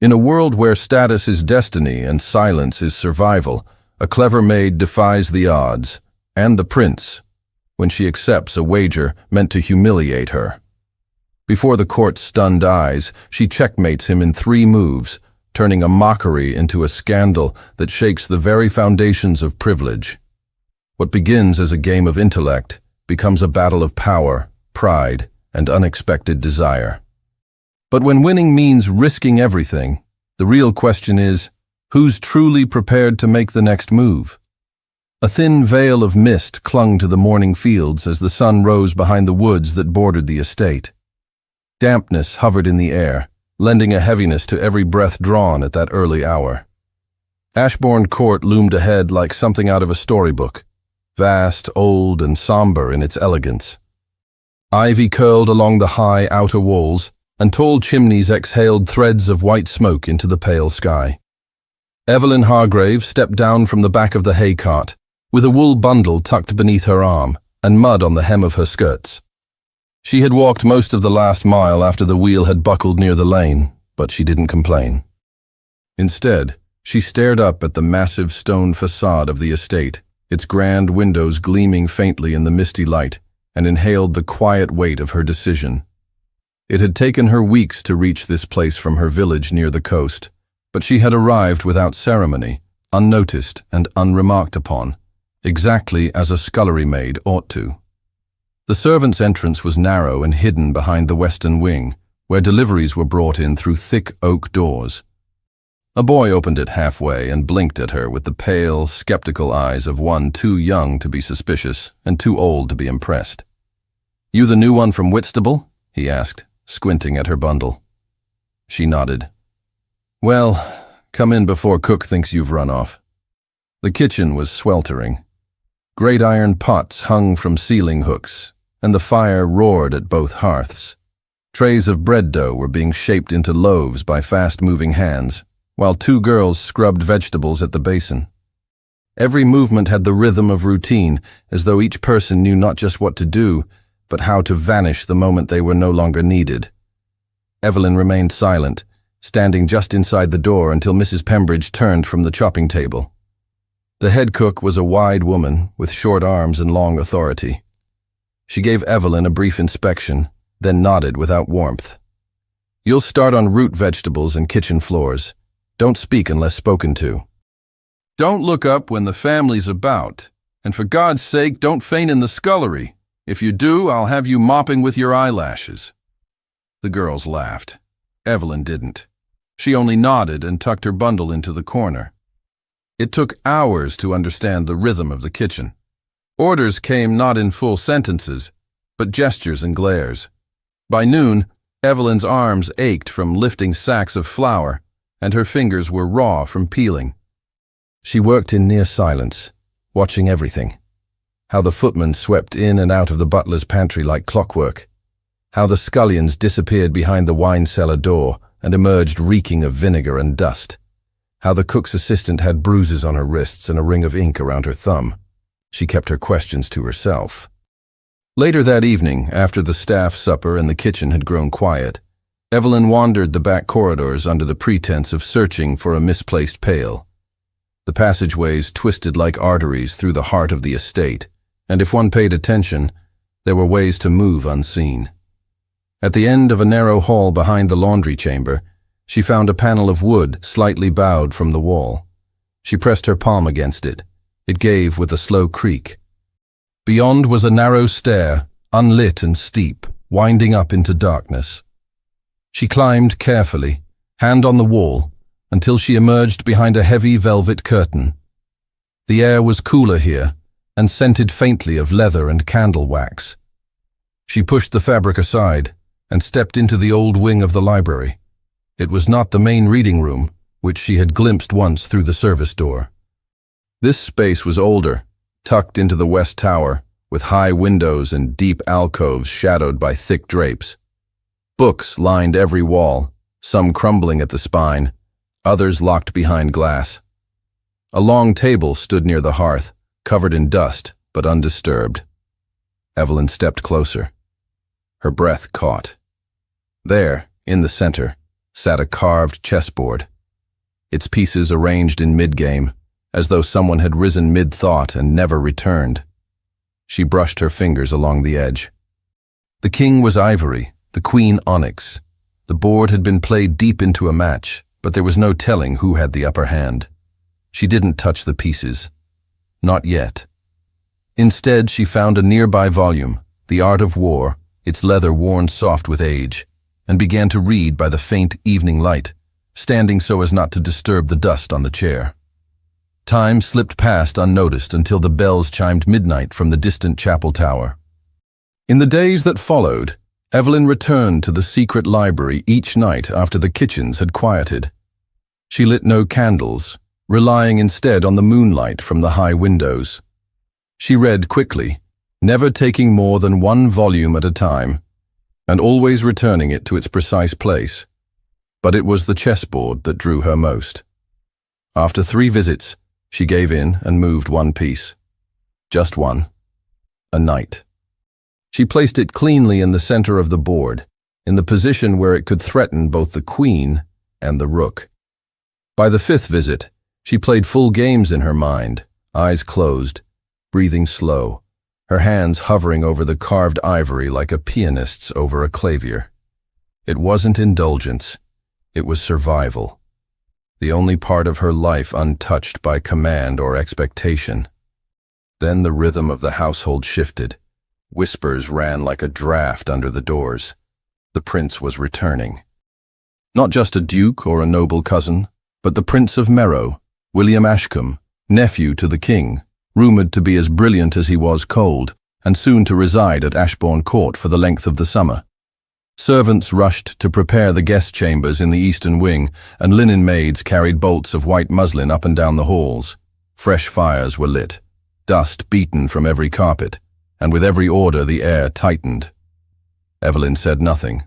In a world where status is destiny and silence is survival, a clever maid defies the odds, and the prince, when she accepts a wager meant to humiliate her. Before the court's stunned eyes, she checkmates him in 3 moves, turning a mockery into a scandal that shakes the very foundations of privilege. What begins as a game of intellect becomes a battle of power, pride, and unexpected desire. But when winning means risking everything, the real question is, who's truly prepared to make the next move? A thin veil of mist clung to the morning fields as the sun rose behind the woods that bordered the estate. Dampness hovered in the air, lending a heaviness to every breath drawn at that early hour. Ashbourne Court loomed ahead like something out of a storybook, vast, old, and somber in its elegance. Ivy curled along the high outer walls, and tall chimneys exhaled threads of white smoke into the pale sky. Evelyn Hargrave stepped down from the back of the hay cart, with a wool bundle tucked beneath her arm and mud on the hem of her skirts. She had walked most of the last mile after the wheel had buckled near the lane, but she didn't complain. Instead, she stared up at the massive stone facade of the estate, its grand windows gleaming faintly in the misty light, and inhaled the quiet weight of her decision. It had taken her weeks to reach this place from her village near the coast, but she had arrived without ceremony, unnoticed and unremarked upon, exactly as a scullery maid ought to. The servants' entrance was narrow and hidden behind the western wing, where deliveries were brought in through thick oak doors. A boy opened it halfway and blinked at her with the pale, skeptical eyes of one too young to be suspicious and too old to be impressed. "You the new one from Whitstable?" he asked, squinting at her bundle. She nodded. "Well, come in before cook thinks you've run off." The kitchen was sweltering. Great iron pots hung from ceiling hooks, and the fire roared at both hearths. Trays of bread dough were being shaped into loaves by fast-moving hands, while 2 girls scrubbed vegetables at the basin. Every movement had the rhythm of routine, as though each person knew not just what to do, but how to vanish the moment they were no longer needed. Evelyn remained silent, standing just inside the door until Mrs. Pembridge turned from the chopping table. The head cook was a wide woman with short arms and long authority. She gave Evelyn a brief inspection, then nodded without warmth. "You'll start on root vegetables and kitchen floors. Don't speak unless spoken to. Don't look up when the family's about, and for God's sake, don't faint in the scullery. If you do, I'll have you mopping with your eyelashes." The girls laughed. Evelyn didn't. She only nodded and tucked her bundle into the corner. It took hours to understand the rhythm of the kitchen. Orders came not in full sentences, but gestures and glares. By noon, Evelyn's arms ached from lifting sacks of flour, and her fingers were raw from peeling. She worked in near silence, watching everything. How the footmen swept in and out of the butler's pantry like clockwork. How the scullions disappeared behind the wine cellar door and emerged reeking of vinegar and dust. How the cook's assistant had bruises on her wrists and a ring of ink around her thumb. She kept her questions to herself. Later that evening, after the staff supper and the kitchen had grown quiet, Evelyn wandered the back corridors under the pretense of searching for a misplaced pail. The passageways twisted like arteries through the heart of the estate, and if one paid attention, there were ways to move unseen. At the end of a narrow hall behind the laundry chamber, she found a panel of wood slightly bowed from the wall. She pressed her palm against it. It gave with a slow creak. Beyond was a narrow stair, unlit and steep, winding up into darkness. She climbed carefully, hand on the wall, until she emerged behind a heavy velvet curtain. The air was cooler here, and scented faintly of leather and candle wax. She pushed the fabric aside, and stepped into the old wing of the library. It was not the main reading room, which she had glimpsed once through the service door. This space was older, tucked into the west tower, with high windows and deep alcoves shadowed by thick drapes. Books lined every wall, some crumbling at the spine, others locked behind glass. A long table stood near the hearth, covered in dust but undisturbed. Evelyn stepped closer. Her breath caught. There, in the center, sat a carved chessboard, its pieces arranged in mid-game, as though someone had risen mid-thought and never returned. She brushed her fingers along the edge. The king was ivory, the queen onyx. The board had been played deep into a match, but there was no telling who had the upper hand. She didn't touch the pieces. Not yet. Instead, she found a nearby volume, The Art of War, its leather worn soft with age, and began to read by the faint evening light, standing so as not to disturb the dust on the chair. Time slipped past unnoticed until the bells chimed midnight from the distant chapel tower. In the days that followed, Evelyn returned to the secret library each night after the kitchens had quieted. She lit no candles, relying instead on the moonlight from the high windows. She read quickly, never taking more than one volume at a time, and always returning it to its precise place. But it was the chessboard that drew her most. After 3 visits, she gave in and moved one piece. Just one. A knight. She placed it cleanly in the center of the board, in the position where it could threaten both the queen and the rook. By the 5th visit, she played full games in her mind, eyes closed, breathing slow, her hands hovering over the carved ivory like a pianist's over a clavier. It wasn't indulgence, it was survival. The only part of her life untouched by command or expectation. Then the rhythm of the household shifted. Whispers ran like a draft under the doors. The prince was returning. Not just a duke or a noble cousin, but the Prince of Merrow, William Ashcombe, nephew to the king, rumored to be as brilliant as he was cold, and soon to reside at Ashbourne Court for the length of the summer. Servants rushed to prepare the guest chambers in the eastern wing, and linen maids carried bolts of white muslin up and down the halls. Fresh fires were lit, dust beaten from every carpet, and with every order the air tightened. Evelyn said nothing.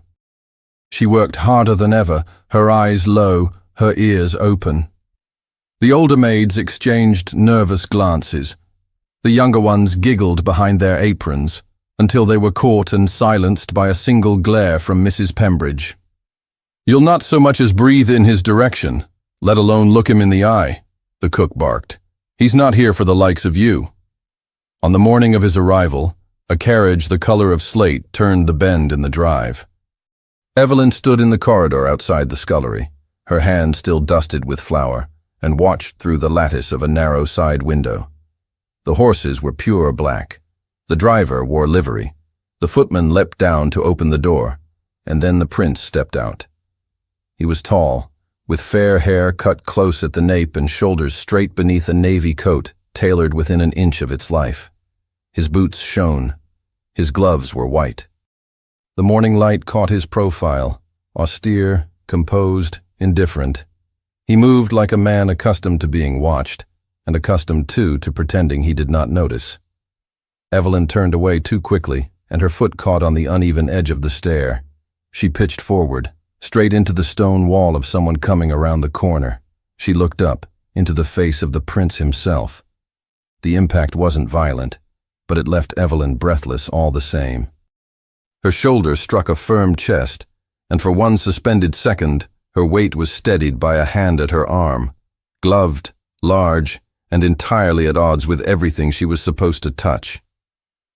She worked harder than ever, her eyes low, her ears open. The older maids exchanged nervous glances. The younger ones giggled behind their aprons, until they were caught and silenced by a single glare from Mrs. Pembridge. "You'll not so much as breathe in his direction, let alone look him in the eye," the cook barked. "He's not here for the likes of you." On the morning of his arrival, a carriage the color of slate turned the bend in the drive. Evelyn stood in the corridor outside the scullery, her hand still dusted with flour, and watched through the lattice of a narrow side window. The horses were pure black. The driver wore livery. The footman leapt down to open the door, and then the prince stepped out. He was tall, with fair hair cut close at the nape and shoulders straight beneath a navy coat tailored within an inch of its life. His boots shone. His gloves were white. The morning light caught his profile, austere, composed, indifferent. He moved like a man accustomed to being watched, and accustomed, too, to pretending he did not notice. Evelyn turned away too quickly, and her foot caught on the uneven edge of the stair. She pitched forward, straight into the stone wall of someone coming around the corner. She looked up, into the face of the prince himself. The impact wasn't violent, but it left Evelyn breathless all the same. Her shoulder struck a firm chest, and for one suspended second, her weight was steadied by a hand at her arm, gloved, large, and entirely at odds with everything she was supposed to touch.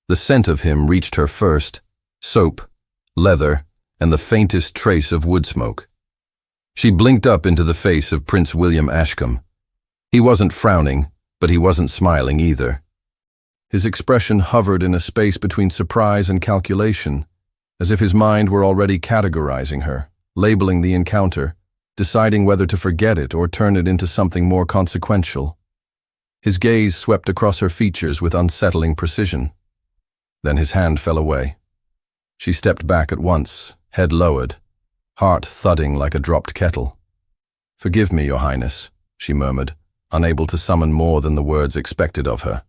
The scent of him reached her first, soap, leather, and the faintest trace of wood smoke. She blinked up into the face of Prince William Ashcombe. He wasn't frowning, but he wasn't smiling either. His expression hovered in a space between surprise and calculation, as if his mind were already categorizing her, labeling the encounter, deciding whether to forget it or turn it into something more consequential. His gaze swept across her features with unsettling precision. Then his hand fell away. She stepped back at once, head lowered, heart thudding like a dropped kettle. "Forgive me, Your Highness," she murmured, unable to summon more than the words expected of her.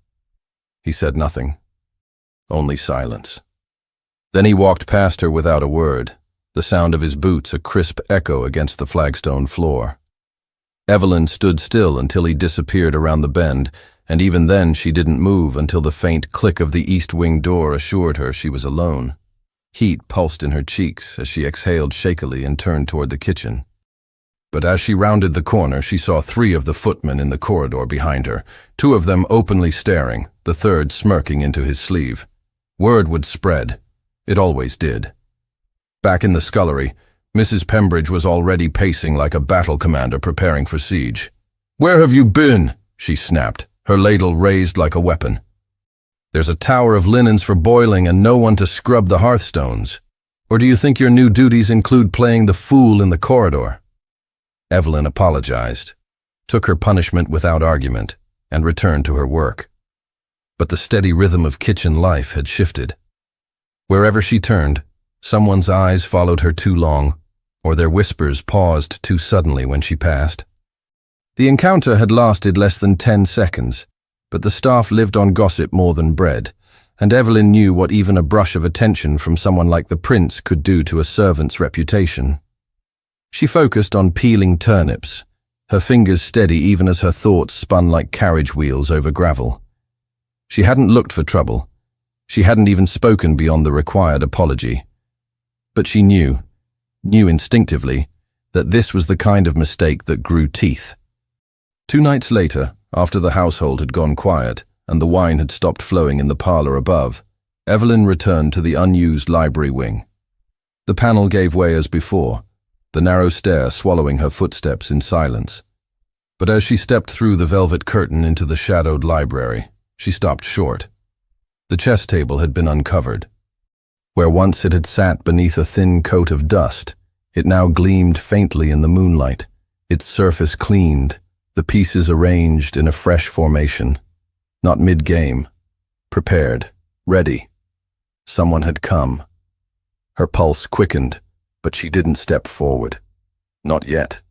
He said nothing. Only silence. Then he walked past her without a word, the sound of his boots a crisp echo against the flagstone floor. Evelyn stood still until he disappeared around the bend, and even then she didn't move until the faint click of the east wing door assured her she was alone. Heat pulsed in her cheeks as she exhaled shakily and turned toward the kitchen. But as she rounded the corner, she saw 3 of the footmen in the corridor behind her, 2 of them openly staring, the third smirking into his sleeve. Word would spread. It always did. Back in the scullery, Mrs. Pembridge was already pacing like a battle commander preparing for siege. "Where have you been?" she snapped, her ladle raised like a weapon. "There's a tower of linens for boiling and no one to scrub the hearthstones. Or do you think your new duties include playing the fool in the corridor?" Evelyn apologized, took her punishment without argument, and returned to her work. But the steady rhythm of kitchen life had shifted. Wherever she turned, someone's eyes followed her too long, or their whispers paused too suddenly when she passed. The encounter had lasted less than 10 seconds, but the staff lived on gossip more than bread, and Evelyn knew what even a brush of attention from someone like the prince could do to a servant's reputation. She focused on peeling turnips, her fingers steady even as her thoughts spun like carriage wheels over gravel. She hadn't looked for trouble. She hadn't even spoken beyond the required apology. But she knew instinctively, that this was the kind of mistake that grew teeth. 2 nights later, after the household had gone quiet and the wine had stopped flowing in the parlor above, Evelyn returned to the unused library wing. The panel gave way as before, the narrow stair swallowing her footsteps in silence. But as she stepped through the velvet curtain into the shadowed library, she stopped short. The chess table had been uncovered. Where once it had sat beneath a thin coat of dust, it now gleamed faintly in the moonlight, its surface cleaned, the pieces arranged in a fresh formation. Not mid-game. Prepared. Ready. Someone had come. Her pulse quickened, but she didn't step forward. Not yet.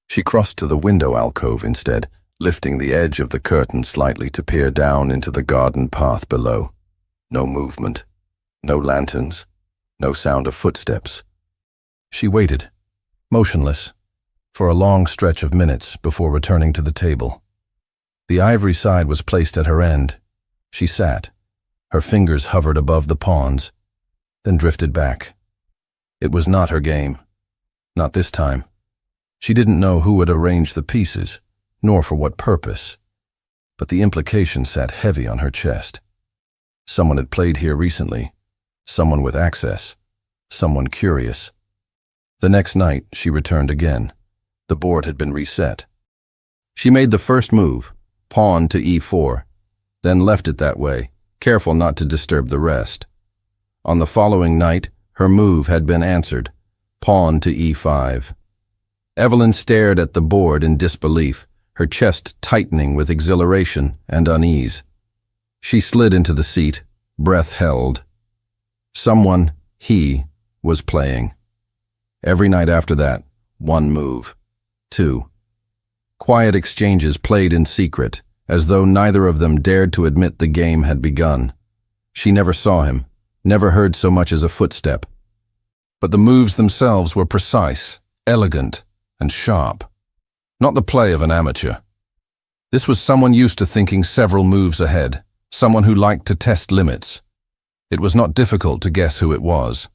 She crossed to the window alcove instead, lifting the edge of the curtain slightly to peer down into the garden path below. No movement. No lanterns. No sound of footsteps. She waited, motionless, for a long stretch of minutes before returning to the table. The ivory side was placed at her end. She sat. Her fingers hovered above the pawns, then drifted back. It was not her game. Not this time. She didn't know who had arranged the pieces, nor for what purpose. But the implication sat heavy on her chest. Someone had played here recently. Someone with access. Someone curious. The next night, she returned again. The board had been reset. She made the first move, pawn to e4, then left it that way, careful not to disturb the rest. On the following night, her move had been answered, pawn to e5. Evelyn stared at the board in disbelief, her chest tightening with exhilaration and unease. She slid into the seat, breath held. Someone, he, was playing. Every night after that, 1 move. 2. Quiet exchanges played in secret, as though neither of them dared to admit the game had begun. She never saw him, never heard so much as a footstep. But the moves themselves were precise, elegant, and sharp. Not the play of an amateur. This was someone used to thinking several moves ahead, someone who liked to test limits. It was not difficult to guess who it was.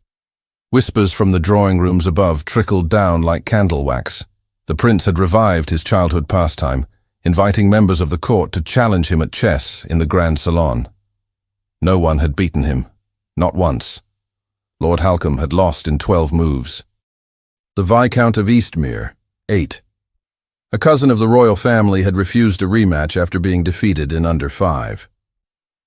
Whispers from the drawing rooms above trickled down like candle wax. The prince had revived his childhood pastime, inviting members of the court to challenge him at chess in the grand salon. No one had beaten him, not once. Lord Halcombe had lost in 12 moves. The Viscount of Eastmere, 8. A cousin of the royal family had refused a rematch after being defeated in under 5.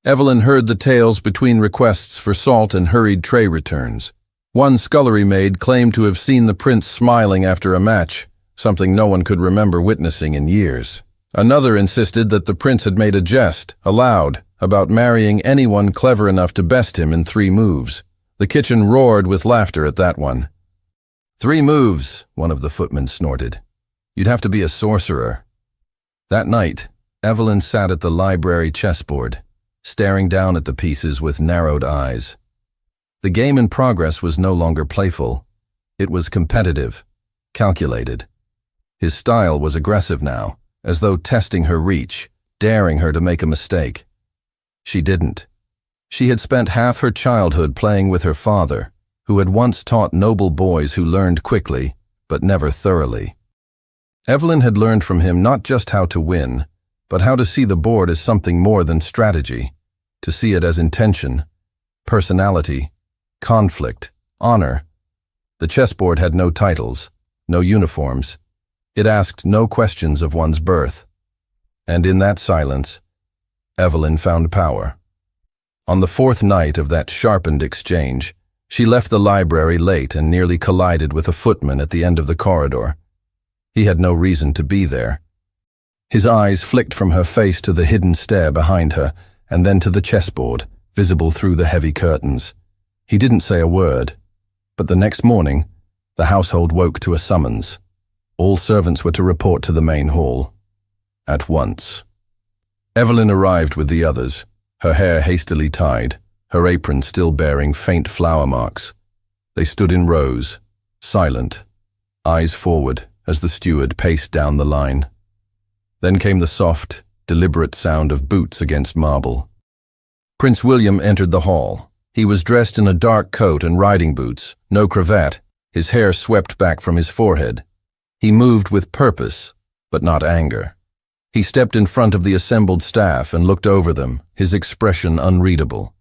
Evelyn heard the tales between requests for salt and hurried tray returns. One scullery maid claimed to have seen the prince smiling after a match, something no one could remember witnessing in years. Another insisted that the prince had made a jest, aloud, about marrying anyone clever enough to best him in 3 moves. The kitchen roared with laughter at that one. 3 moves, one of the footmen snorted. You'd have to be a sorcerer. That night, Evelyn sat at the library chessboard, staring down at the pieces with narrowed eyes. The game in progress was no longer playful. It was competitive, calculated. His style was aggressive now, as though testing her reach, daring her to make a mistake. She didn't. She had spent half her childhood playing with her father, who had once taught noble boys who learned quickly, but never thoroughly. Evelyn had learned from him not just how to win, but how to see the board as something more than strategy, to see it as intention, personality, conflict, honor. The chessboard had no titles, no uniforms. It asked no questions of one's birth. And in that silence, Evelyn found power. On the fourth night of that sharpened exchange, she left the library late and nearly collided with a footman at the end of the corridor. He had no reason to be there. His eyes flicked from her face to the hidden stair behind her, and then to the chessboard, visible through the heavy curtains. He didn't say a word, but the next morning, the household woke to a summons. All servants were to report to the main hall. At once. Evelyn arrived with the others, her hair hastily tied, her apron still bearing faint flour marks. They stood in rows, silent, eyes forward as the steward paced down the line. Then came the soft, deliberate sound of boots against marble. Prince William entered the hall. He was dressed in a dark coat and riding boots, no cravat, his hair swept back from his forehead. He moved with purpose, but not anger. He stepped in front of the assembled staff and looked over them, his expression unreadable.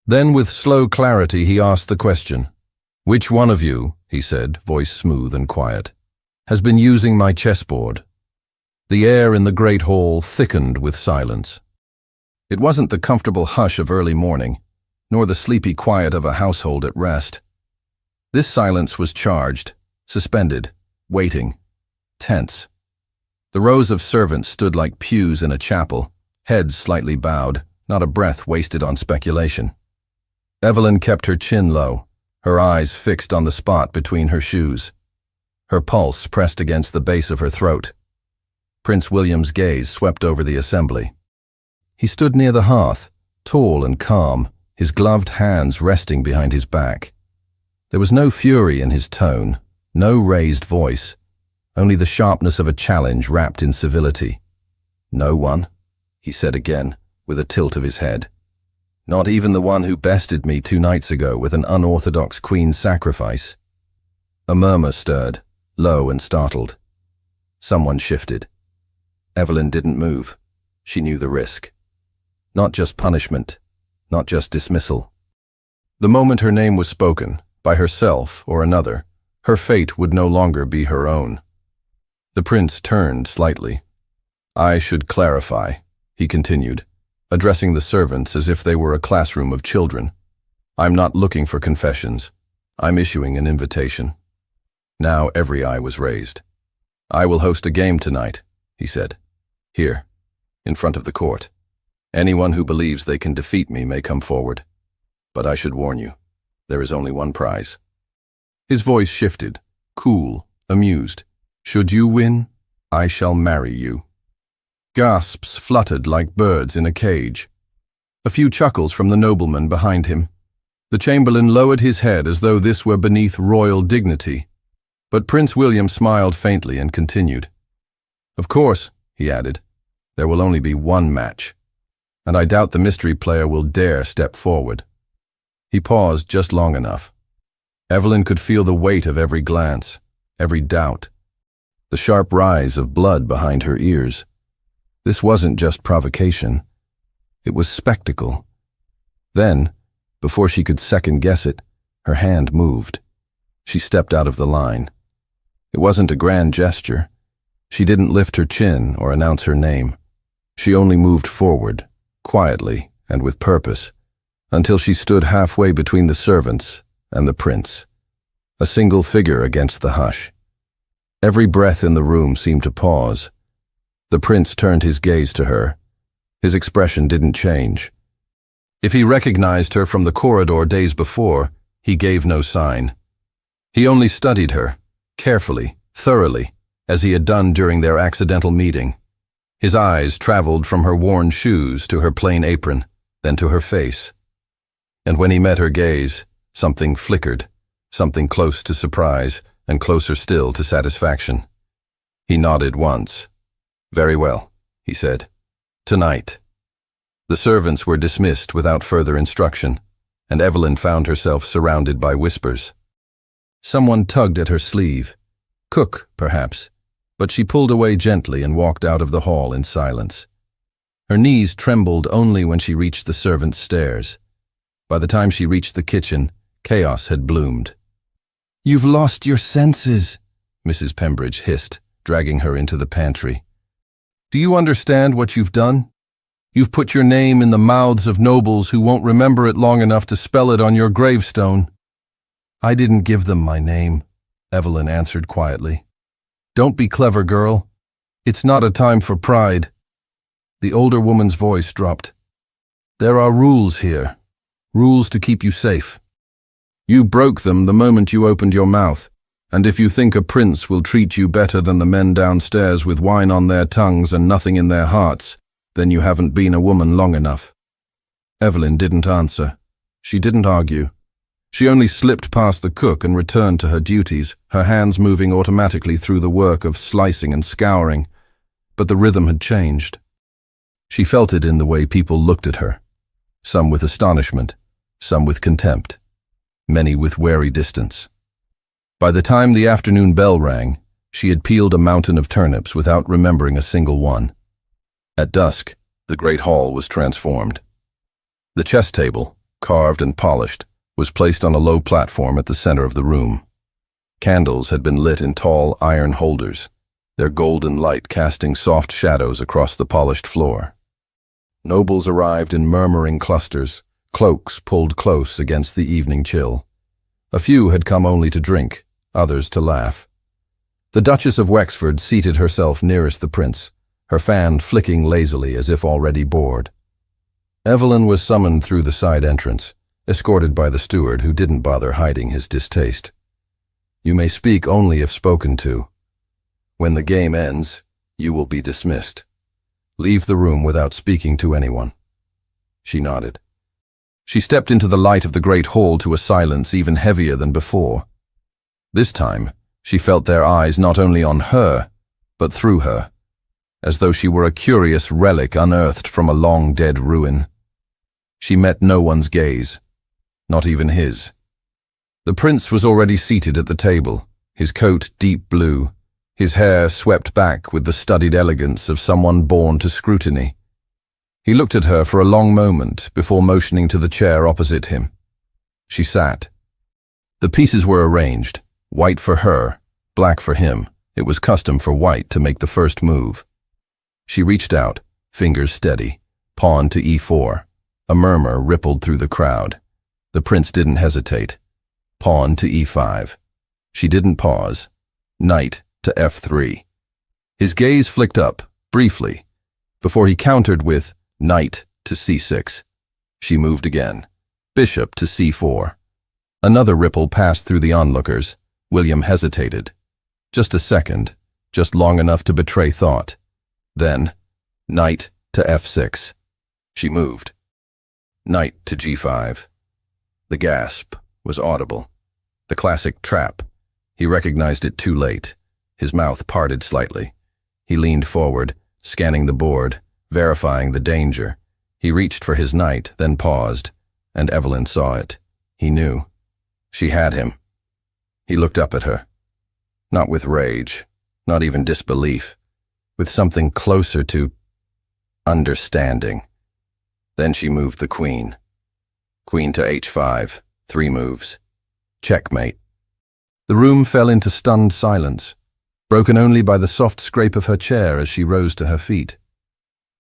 Then with slow clarity he asked the question. "Which one of you," he said, voice smooth and quiet, "has been using my chessboard?" The air in the great hall thickened with silence. It wasn't the comfortable hush of early morning, nor the sleepy quiet of a household at rest. This silence was charged, suspended, waiting, tense. The rows of servants stood like pews in a chapel, heads slightly bowed, not a breath wasted on speculation. Evelyn kept her chin low, her eyes fixed on the spot between her shoes. Her pulse pressed against the base of her throat. Prince William's gaze swept over the assembly. He stood near the hearth, tall and calm, his gloved hands resting behind his back. There was no fury in his tone, no raised voice, only the sharpness of a challenge wrapped in civility. "No one," he said again, with a tilt of his head. "Not even the one who bested me 2 nights ago with an unorthodox queen's sacrifice." A murmur stirred, low and startled. Someone shifted. Evelyn didn't move. She knew the risk. Not just punishment, not just dismissal. The moment her name was spoken, by herself or another, her fate would no longer be her own. The prince turned slightly. "I should clarify," he continued, addressing the servants as if they were a classroom of children. "I'm not looking for confessions. I'm issuing an invitation." Now every eye was raised. "I will host a game tonight," he said. "Here, in front of the court. Anyone who believes they can defeat me may come forward. But I should warn you, there is only one prize." His voice shifted, cool, amused. "Should you win, I shall marry you." Gasps fluttered like birds in a cage. A few chuckles from the nobleman behind him. The chamberlain lowered his head as though this were beneath royal dignity. But Prince William smiled faintly and continued. "Of course," he added, "there will only be one match, and I doubt the mystery player will dare step forward." He paused just long enough. Evelyn could feel the weight of every glance, every doubt, the sharp rise of blood behind her ears. This wasn't just provocation. It was spectacle. Then, before she could second-guess it, her hand moved. She stepped out of the line. It wasn't a grand gesture. She didn't lift her chin or announce her name. She only moved forward, quietly and with purpose, until she stood halfway between the servants and the prince, a single figure against the hush. Every breath in the room seemed to pause. The prince turned his gaze to her. His expression didn't change. If he recognized her from the corridor days before, he gave no sign. He only studied her, carefully, thoroughly, as he had done during their accidental meeting. His eyes traveled from her worn shoes to her plain apron, then to her face. And when he met her gaze, something flickered, something close to surprise and closer still to satisfaction. He nodded once. "Very well," he said. "Tonight." The servants were dismissed without further instruction, and Evelyn found herself surrounded by whispers. Someone tugged at her sleeve. Cook, perhaps, but she pulled away gently and walked out of the hall in silence. Her knees trembled only when she reached the servants' stairs. By the time she reached the kitchen, chaos had bloomed. "You've lost your senses," Mrs. Pembridge hissed, dragging her into the pantry. "Do you understand what you've done? You've put your name in the mouths of nobles who won't remember it long enough to spell it on your gravestone." "I didn't give them my name," Evelyn answered quietly. "Don't be clever, girl. It's not a time for pride." The older woman's voice dropped. "There are rules here. Rules to keep you safe. You broke them the moment you opened your mouth, and if you think a prince will treat you better than the men downstairs with wine on their tongues and nothing in their hearts, then you haven't been a woman long enough." Evelyn didn't answer. She didn't argue. She only slipped past the cook and returned to her duties, her hands moving automatically through the work of slicing and scouring. But the rhythm had changed. She felt it in the way people looked at her, some with astonishment, some with contempt, many with wary distance. By the time the afternoon bell rang, she had peeled a mountain of turnips without remembering a single one. At dusk, the great hall was transformed. The chess table, carved and polished, was placed on a low platform at the center of the room. Candles had been lit in tall iron holders, their golden light casting soft shadows across the polished floor. Nobles arrived in murmuring clusters, cloaks pulled close against the evening chill. A few had come only to drink, others to laugh. The Duchess of Wexford seated herself nearest the prince, her fan flicking lazily as if already bored. Evelyn was summoned through the side entrance, escorted by the steward who didn't bother hiding his distaste. "You may speak only if spoken to. When the game ends, you will be dismissed. Leave the room without speaking to anyone." She nodded. She stepped into the light of the great hall to a silence even heavier than before. This time, she felt their eyes not only on her, but through her, as though she were a curious relic unearthed from a long-dead ruin. She met no one's gaze, not even his. The prince was already seated at the table, his coat deep blue, his hair swept back with the studied elegance of someone born to scrutiny. He looked at her for a long moment before motioning to the chair opposite him. She sat. The pieces were arranged, white for her, black for him. It was custom for white to make the first move. She reached out, fingers steady, pawn to e4. A murmur rippled through the crowd. The prince didn't hesitate. Pawn to e5. She didn't pause. Knight to f3. His gaze flicked up, briefly, before he countered with knight to c6. She moved again. Bishop to c4. Another ripple passed through the onlookers. William hesitated. Just a second, just long enough to betray thought. Then, knight to f6. She moved. Knight to g5. The gasp was audible. The classic trap. He recognized it too late. His mouth parted slightly. He leaned forward, scanning the board, verifying the danger. He reached for his knight, then paused, and Evelyn saw it. He knew. She had him. He looked up at her. Not with rage, not even disbelief, with something closer to understanding. Then she moved the queen. Queen to h5, 3 moves. Checkmate. The room fell into stunned silence, broken only by the soft scrape of her chair as she rose to her feet.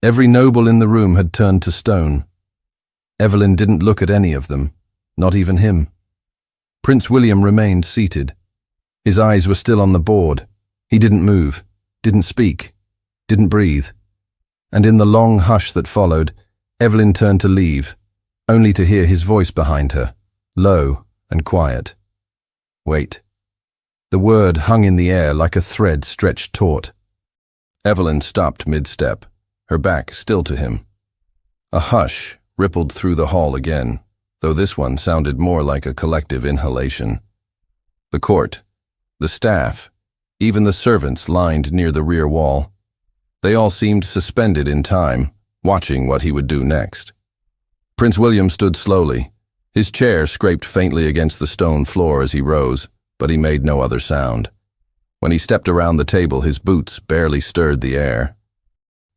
Every noble in the room had turned to stone. Evelyn didn't look at any of them, not even him. Prince William remained seated. His eyes were still on the board. He didn't move, didn't speak, didn't breathe. And in the long hush that followed, Evelyn turned to leave, only to hear his voice behind her, low and quiet. Wait. The word hung in the air like a thread stretched taut. Evelyn stopped mid-step, her back still to him. A hush rippled through the hall again, though this one sounded more like a collective inhalation. The court, the staff, even the servants lined near the rear wall. They all seemed suspended in time, watching what he would do next. Prince William stood slowly. His chair scraped faintly against the stone floor as he rose, but he made no other sound. When he stepped around the table, his boots barely stirred the air.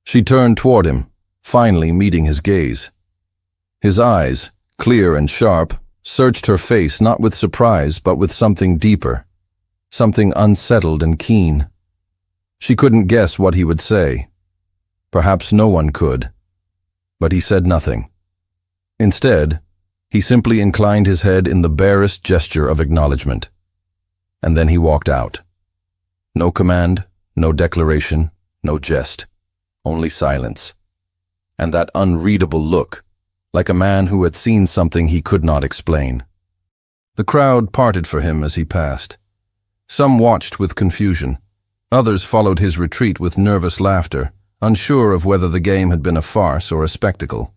She turned toward him, finally meeting his gaze. His eyes, clear and sharp, searched her face not with surprise but with something deeper, something unsettled and keen. She couldn't guess what he would say. Perhaps no one could. But he said nothing. Instead, he simply inclined his head in the barest gesture of acknowledgement. And then he walked out. No command, no declaration, no jest, only silence. And that unreadable look, like a man who had seen something he could not explain. The crowd parted for him as he passed. Some watched with confusion. Others followed his retreat with nervous laughter, unsure of whether the game had been a farce or a spectacle.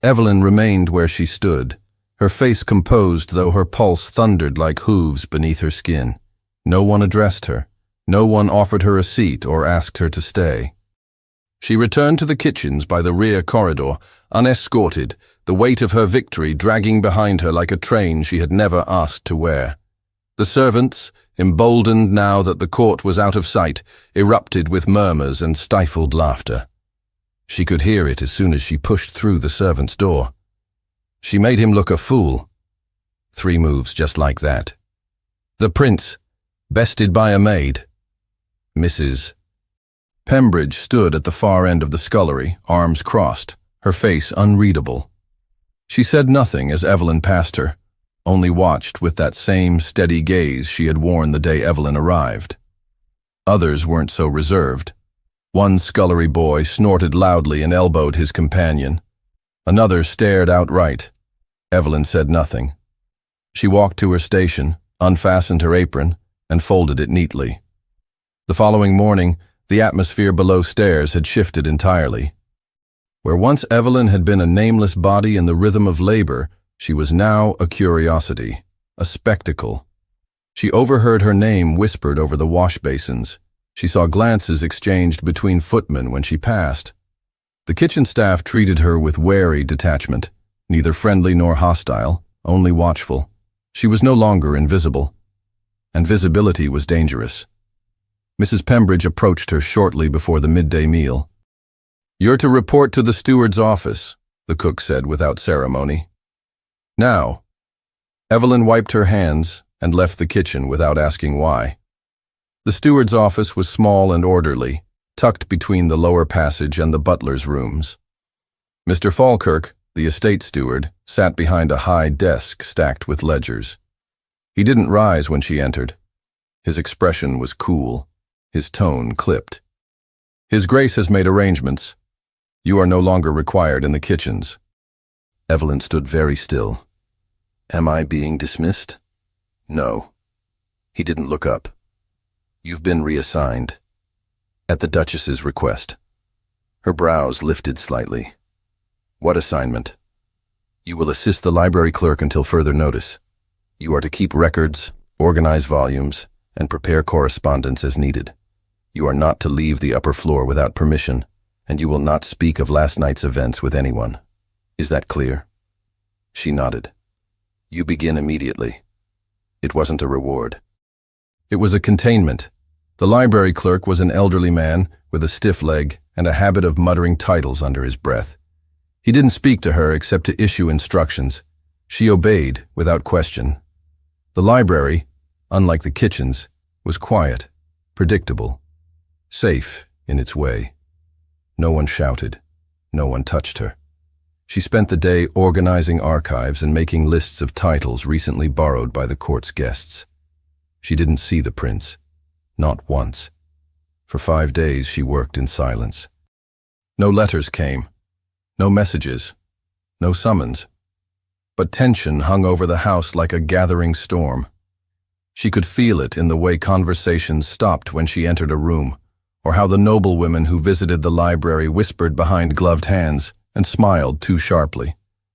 Evelyn remained where she stood, her face composed though her pulse thundered like hooves beneath her skin. No one addressed her. No one offered her a seat or asked her to stay. She returned to the kitchens by the rear corridor, unescorted, the weight of her victory dragging behind her like a train she had never asked to wear. The servants, emboldened now that the court was out of sight, erupted with murmurs and stifled laughter. She could hear it as soon as she pushed through the servants' door. She made him look a fool. 3 moves just like that. The prince, bested by a maid. Mrs. Pembridge stood at the far end of the scullery, arms crossed, her face unreadable. She said nothing as Evelyn passed her, only watched with that same steady gaze she had worn the day Evelyn arrived. Others weren't so reserved. One scullery boy snorted loudly and elbowed his companion. Another stared outright. Evelyn said nothing. She walked to her station, unfastened her apron, and folded it neatly. The following morning, the atmosphere below stairs had shifted entirely. Where once Evelyn had been a nameless body in the rhythm of labor, she was now a curiosity, a spectacle. She overheard her name whispered over the wash basins. She saw glances exchanged between footmen when she passed. The kitchen staff treated her with wary detachment, neither friendly nor hostile, only watchful. She was no longer invisible, and visibility was dangerous. Mrs. Pembridge approached her shortly before the midday meal. "You're to report to the steward's office," the cook said without ceremony. "Now." Evelyn wiped her hands and left the kitchen without asking why. The steward's office was small and orderly, tucked between the lower passage and the butler's rooms. Mr. Falkirk, the estate steward, sat behind a high desk stacked with ledgers. He didn't rise when she entered. His expression was cool, his tone clipped. "His Grace has made arrangements. You are no longer required in the kitchens." Evelyn stood very still. "Am I being dismissed?" "No." He didn't look up. "You've been reassigned." At the Duchess's request. Her brows lifted slightly. "What assignment?" "You will assist the library clerk until further notice. You are to keep records, organize volumes, and prepare correspondence as needed. You are not to leave the upper floor without permission, and you will not speak of last night's events with anyone. Is that clear?" She nodded. "You begin immediately." It wasn't a reward. It was a containment. The library clerk was an elderly man with a stiff leg and a habit of muttering titles under his breath. He didn't speak to her except to issue instructions. She obeyed without question. The library, unlike the kitchens, was quiet, predictable, safe in its way. No one shouted. No one touched her. She spent the day organizing archives and making lists of titles recently borrowed by the court's guests. She didn't see the prince. Not once. For 5 days she worked in silence. No letters came. No messages. No summons. But tension hung over the house like a gathering storm. She could feel it in the way conversations stopped when she entered a room, or how the noblewomen who visited the library whispered behind gloved hands and smiled too sharply.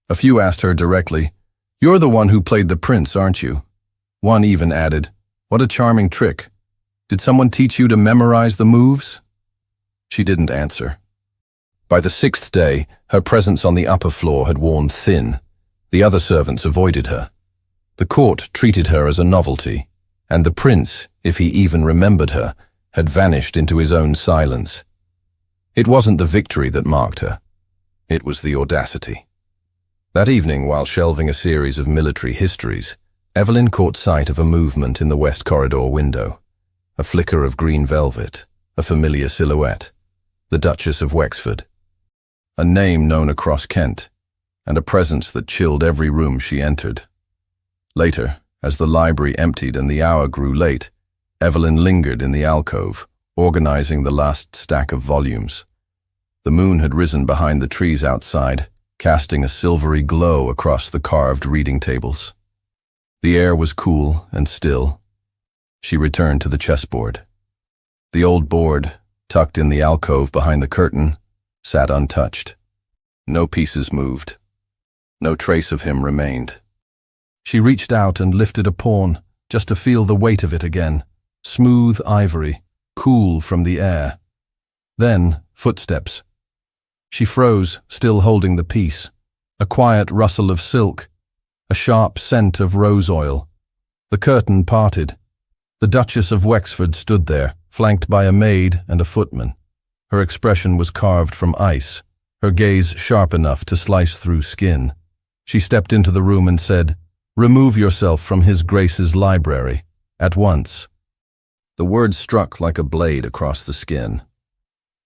A few asked her directly, "You're the one who played the prince, aren't you?" One even added, "What a charming trick. Did someone teach you to memorize the moves?" She didn't answer. By the 6th day, her presence on the upper floor had worn thin. The other servants avoided her. The court treated her as a novelty, and the prince, if he even remembered her, had vanished into his own silence. It wasn't the victory that marked her. It was the audacity. That evening, while shelving a series of military histories, Evelyn caught sight of a movement in the west corridor window. A flicker of green velvet, a familiar silhouette. The Duchess of Wexford. A name known across Kent, and a presence that chilled every room she entered. Later, as the library emptied and the hour grew late, Evelyn lingered in the alcove, organizing the last stack of volumes. The moon had risen behind the trees outside, casting a silvery glow across the carved reading tables. The air was cool and still. She returned to the chessboard. The old board, tucked in the alcove behind the curtain, sat untouched. No pieces moved. No trace of him remained. She reached out and lifted a pawn, just to feel the weight of it again. Smooth ivory, cool from the air. Then, footsteps. She froze, still holding the piece. A quiet rustle of silk. A sharp scent of rose oil. The curtain parted. The Duchess of Wexford stood there, flanked by a maid and a footman. Her expression was carved from ice, her gaze sharp enough to slice through skin. She stepped into the room and said, "Remove yourself from His Grace's library, at once." The words struck like a blade across the skin.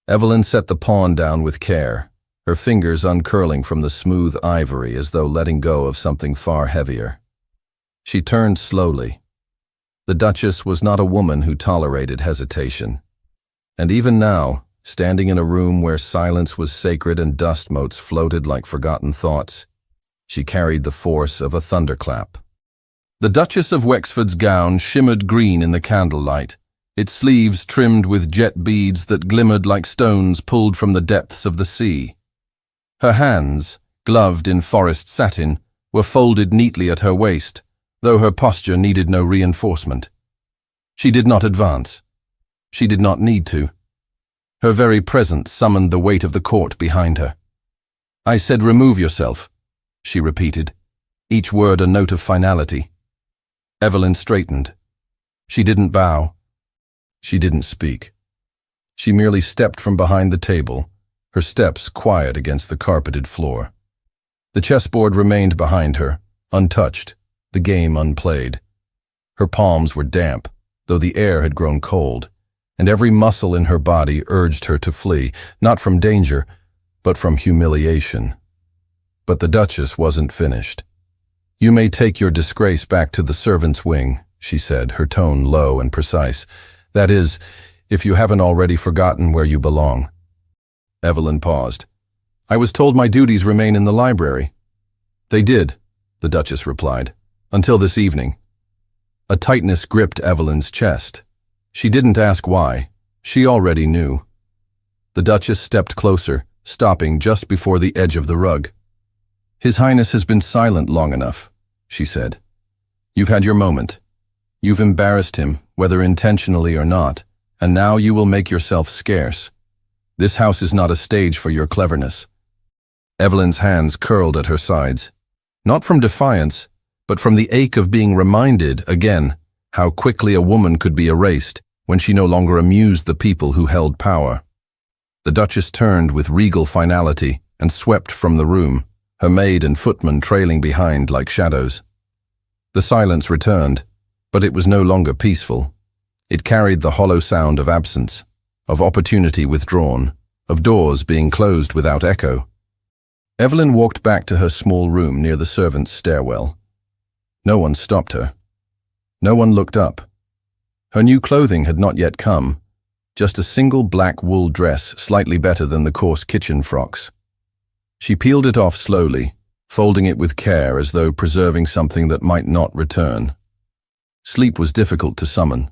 Evelyn set the pawn down with care, her fingers uncurling from the smooth ivory as though letting go of something far heavier. She turned slowly. The Duchess was not a woman who tolerated hesitation. And even now, standing in a room where silence was sacred and dust motes floated like forgotten thoughts, she carried the force of a thunderclap. The Duchess of Wexford's gown shimmered green in the candlelight, its sleeves trimmed with jet beads that glimmered like stones pulled from the depths of the sea. Her hands, gloved in forest satin, were folded neatly at her waist, though her posture needed no reinforcement. She did not advance. She did not need to. Her very presence summoned the weight of the court behind her. "I said remove yourself," she repeated, each word a note of finality. Evelyn straightened. She didn't bow. She didn't speak. She merely stepped from behind the table, her steps quiet against the carpeted floor. The chessboard remained behind her, untouched, the game unplayed. Her palms were damp, though the air had grown cold, and every muscle in her body urged her to flee, not from danger, but from humiliation. But the Duchess wasn't finished. "You may take your disgrace back to the servants' wing," she said, her tone low and precise. "That is, if you haven't already forgotten where you belong." Evelyn paused. "I was told my duties remain in the library." "They did," the Duchess replied, "until this evening." A tightness gripped Evelyn's chest. She didn't ask why. She already knew. The Duchess stepped closer, stopping just before the edge of the rug. "His Highness has been silent long enough," she said. "You've had your moment. You've embarrassed him, whether intentionally or not, and now you will make yourself scarce. This house is not a stage for your cleverness." Evelyn's hands curled at her sides, not from defiance, but from the ache of being reminded, again, how quickly a woman could be erased when she no longer amused the people who held power. The Duchess turned with regal finality and swept from the room, her maid and footman trailing behind like shadows. The silence returned, but it was no longer peaceful. It carried the hollow sound of absence, of opportunity withdrawn, of doors being closed without echo. Evelyn walked back to her small room near the servants' stairwell. No one stopped her. No one looked up. Her new clothing had not yet come, just a single black wool dress slightly better than the coarse kitchen frocks. She peeled it off slowly, folding it with care as though preserving something that might not return. Sleep was difficult to summon.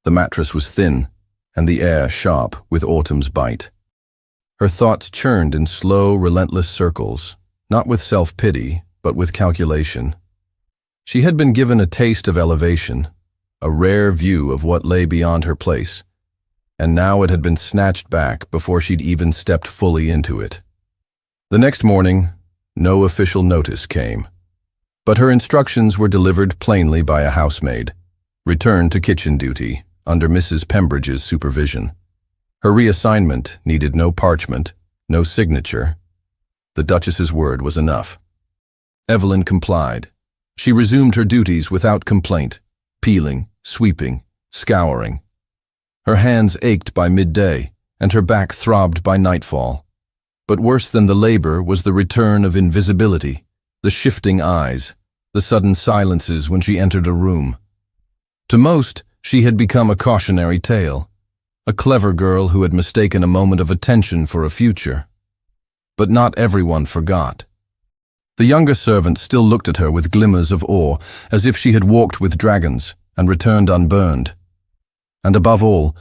The mattress was thin, and the air sharp with autumn's bite. Her thoughts churned in slow, relentless circles, not with self-pity, but with calculation. She had been given a taste of elevation, a rare view of what lay beyond her place, and now it had been snatched back before she'd even stepped fully into it. The next morning, no official notice came, but her instructions were delivered plainly by a housemaid. returned to kitchen duty under Mrs. Pembridge's supervision. Her reassignment needed no parchment, no signature. The Duchess's word was enough. Evelyn complied. She resumed her duties without complaint, peeling, sweeping, scouring. Her hands ached by midday, and her back throbbed by nightfall. But worse than the labor was the return of invisibility, the shifting eyes, the sudden silences when she entered a room. To most, she had become a cautionary tale, a clever girl who had mistaken a moment of attention for a future. But not everyone forgot. The younger servants still looked at her with glimmers of awe, as if she had walked with dragons and returned unburned. And above all,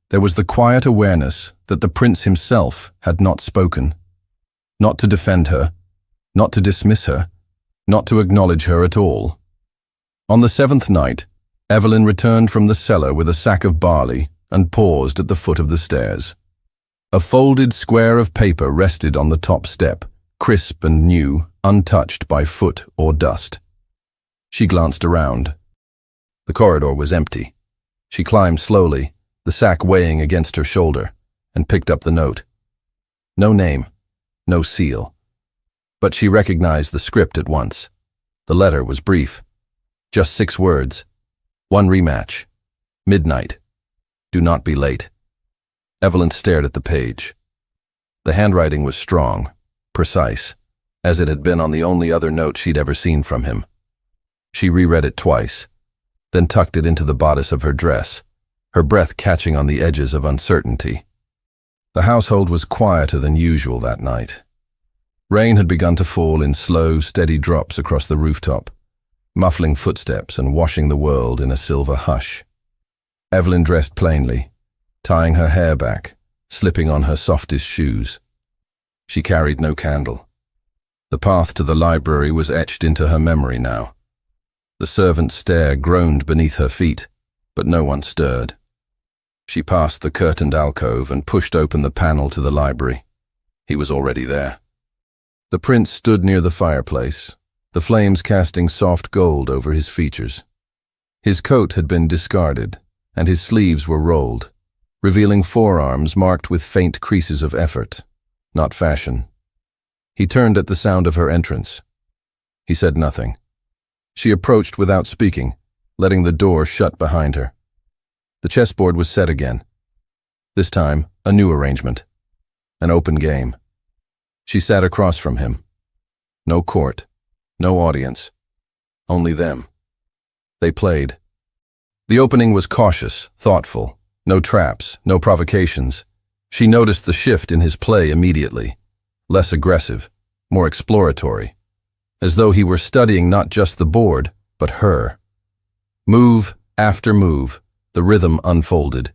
there was the quiet awareness that the prince himself had not spoken. Not to defend her, not to dismiss her, not to acknowledge her at all. On the 7th night, Evelyn returned from the cellar with a sack of barley and paused at the foot of the stairs. A folded square of paper rested on the top step, crisp and new, untouched by foot or dust. She glanced around. The corridor was empty. She climbed slowly, the sack weighing against her shoulder, and picked up the note. No name, no seal. But she recognized the script at once. The letter was brief. Just 6 words. 1 rematch. Midnight. Do not be late. Evelyn stared at the page. The handwriting was strong, precise, as it had been on the only other note she'd ever seen from him. She reread it twice, then tucked it into the bodice of her dress, her breath catching on the edges of uncertainty. The household was quieter than usual that night. Rain had begun to fall in slow, steady drops across the rooftop, muffling footsteps and washing the world in a silver hush. Evelyn dressed plainly, tying her hair back, slipping on her softest shoes. She carried no candle. The path to the library was etched into her memory now. The servant's stair groaned beneath her feet, but no one stirred. She passed the curtained alcove and pushed open the panel to the library. He was already there. The prince stood near the fireplace, the flames casting soft gold over his features. His coat had been discarded, and his sleeves were rolled, revealing forearms marked with faint creases of effort, not fashion. He turned at the sound of her entrance. He said nothing. She approached without speaking, letting the door shut behind her. The chessboard was set again. This time, a new arrangement. An open game. She sat across from him. No court, no audience. Only them. They played. The opening was cautious, thoughtful. No traps, no provocations. She noticed the shift in his play immediately. Less aggressive, more exploratory. As though he were studying not just the board, but her. Move after move, the rhythm unfolded.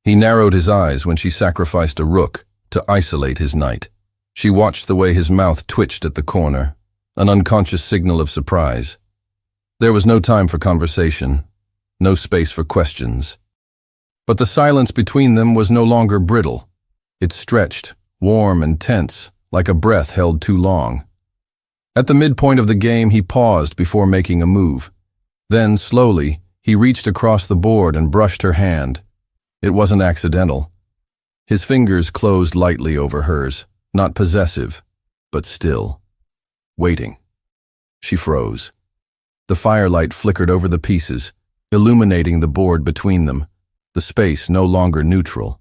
He narrowed his eyes when she sacrificed a rook to isolate his knight. She watched the way his mouth twitched at the corner, an unconscious signal of surprise. There was no time for conversation, no space for questions. But the silence between them was no longer brittle. It stretched, warm and tense, like a breath held too long. At the midpoint of the game, he paused before making a move. Then, slowly, he reached across the board and brushed her hand. It wasn't accidental. His fingers closed lightly over hers, not possessive, but still. Waiting. She froze. The firelight flickered over the pieces, illuminating the board between them, the space no longer neutral.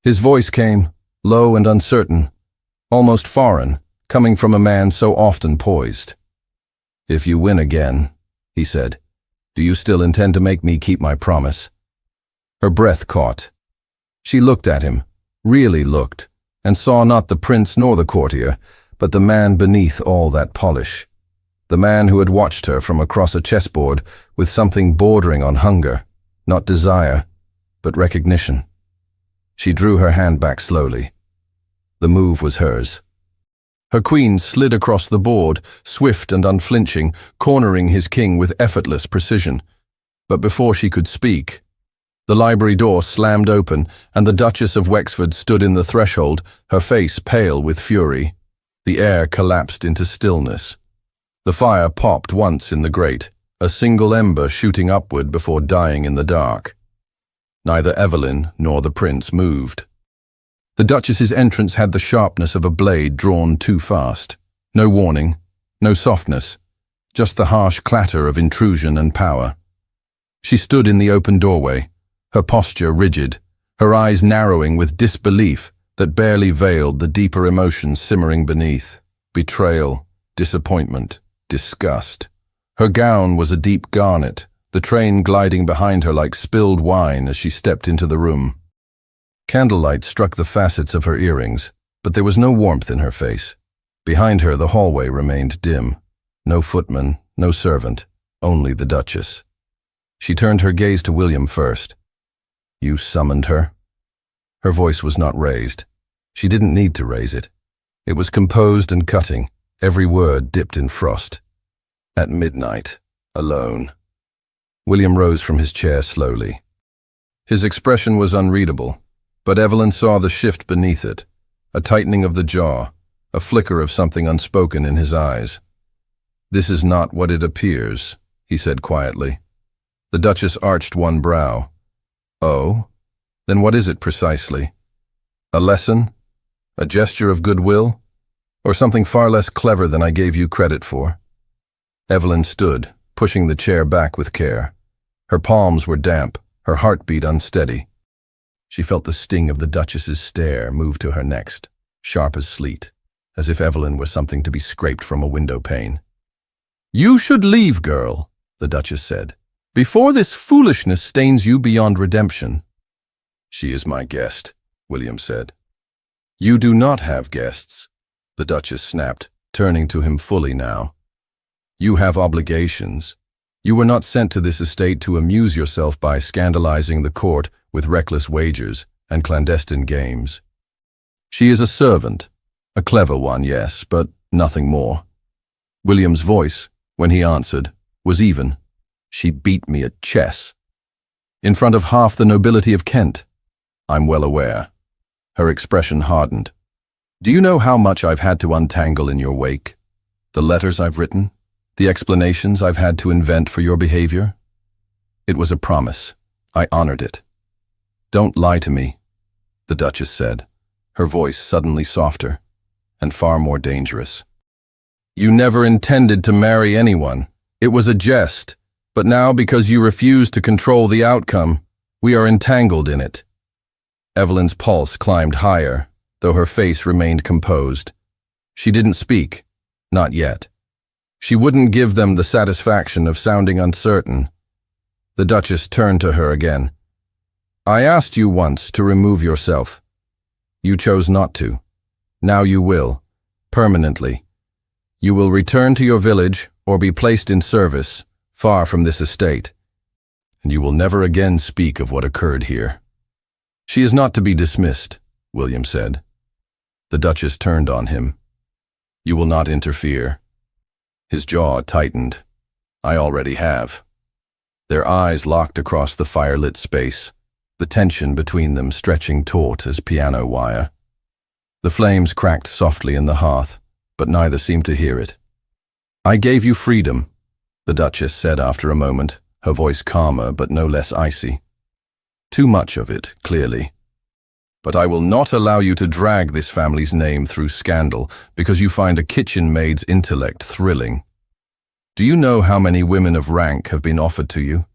His voice came, low and uncertain, almost foreign, coming from a man so often poised. "If you win again," he said, "do you still intend to make me keep my promise?" Her breath caught. She looked at him, really looked, and saw not the prince nor the courtier, but the man beneath all that polish. The man who had watched her from across a chessboard with something bordering on hunger, not desire, but recognition. She drew her hand back slowly. The move was hers. Her queen slid across the board, swift and unflinching, cornering his king with effortless precision. But before she could speak, the library door slammed open, and the Duchess of Wexford stood in the threshold, her face pale with fury. The air collapsed into stillness. The fire popped once in the grate, a single ember shooting upward before dying in the dark. Neither Evelyn nor the prince moved. The Duchess's entrance had the sharpness of a blade drawn too fast. No warning, no softness, just the harsh clatter of intrusion and power. She stood in the open doorway, her posture rigid, her eyes narrowing with disbelief that barely veiled the deeper emotions simmering beneath: betrayal, disappointment, disgust. Her gown was a deep garnet, the train gliding behind her like spilled wine as she stepped into the room. Candlelight struck the facets of her earrings, but there was no warmth in her face. Behind her, the hallway remained dim. No footman, no servant, only the Duchess. She turned her gaze to William first. "You summoned her?" Her voice was not raised. She didn't need to raise it. It was composed and cutting, every word dipped in frost. "At midnight, alone." William rose from his chair slowly. His expression was unreadable, but Evelyn saw the shift beneath it, a tightening of the jaw, a flicker of something unspoken in his eyes. "This is not what it appears," he said quietly. The Duchess arched one brow. "Oh? Then what is it precisely? A lesson? A gesture of goodwill? Or something far less clever than I gave you credit for?" Evelyn stood, pushing the chair back with care. Her palms were damp, her heartbeat unsteady. She felt the sting of the Duchess's stare move to her next, sharp as sleet, as if Evelyn were something to be scraped from a window pane. "You should leave, girl," the Duchess said, "before this foolishness stains you beyond redemption." "She is my guest," William said. "You do not have guests," the Duchess snapped, turning to him fully now. "You have obligations. You were not sent to this estate to amuse yourself by scandalizing the court with reckless wagers and clandestine games. She is a servant, a clever one, yes, but nothing more." William's voice, when he answered, was even. "She beat me at chess. In front of half the nobility of Kent. I'm well aware." Her expression hardened. "Do you know how much I've had to untangle in your wake? The letters I've written? The explanations I've had to invent for your behavior? It was a promise. I honored it." "Don't lie to me," the Duchess said, her voice suddenly softer and far more dangerous. "You never intended to marry anyone. It was a jest, but now because you refuse to control the outcome, we are entangled in it." Evelyn's pulse climbed higher, though her face remained composed. She didn't speak, not yet. She wouldn't give them the satisfaction of sounding uncertain. The Duchess turned to her again. "I asked you once to remove yourself. You chose not to. Now you will, permanently. You will return to your village or be placed in service, far from this estate. And you will never again speak of what occurred here." "She is not to be dismissed," William said. The Duchess turned on him. "You will not interfere." His jaw tightened. "I already have." Their eyes locked across the firelit space, the tension between them stretching taut as piano wire. The flames cracked softly in the hearth, but neither seemed to hear it. "I gave you freedom," the Duchess said after a moment, her voice calmer but no less icy. "Too much of it, clearly. But I will not allow you to drag this family's name through scandal because you find a kitchen maid's intellect thrilling. Do you know how many women of rank have been offered to you?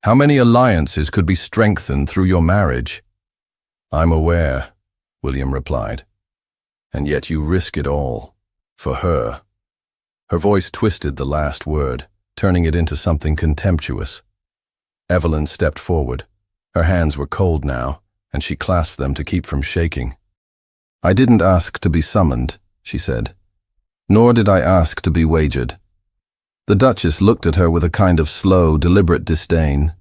How many alliances could be strengthened through your marriage?" "I'm aware," William replied. "And yet you risk it all. For her." Her voice twisted the last word, turning it into something contemptuous. Evelyn stepped forward. Her hands were cold now, and she clasped them to keep from shaking. "I didn't ask to be summoned," she said. "Nor did I ask to be wagered." The Duchess looked at her with a kind of slow, deliberate disdain.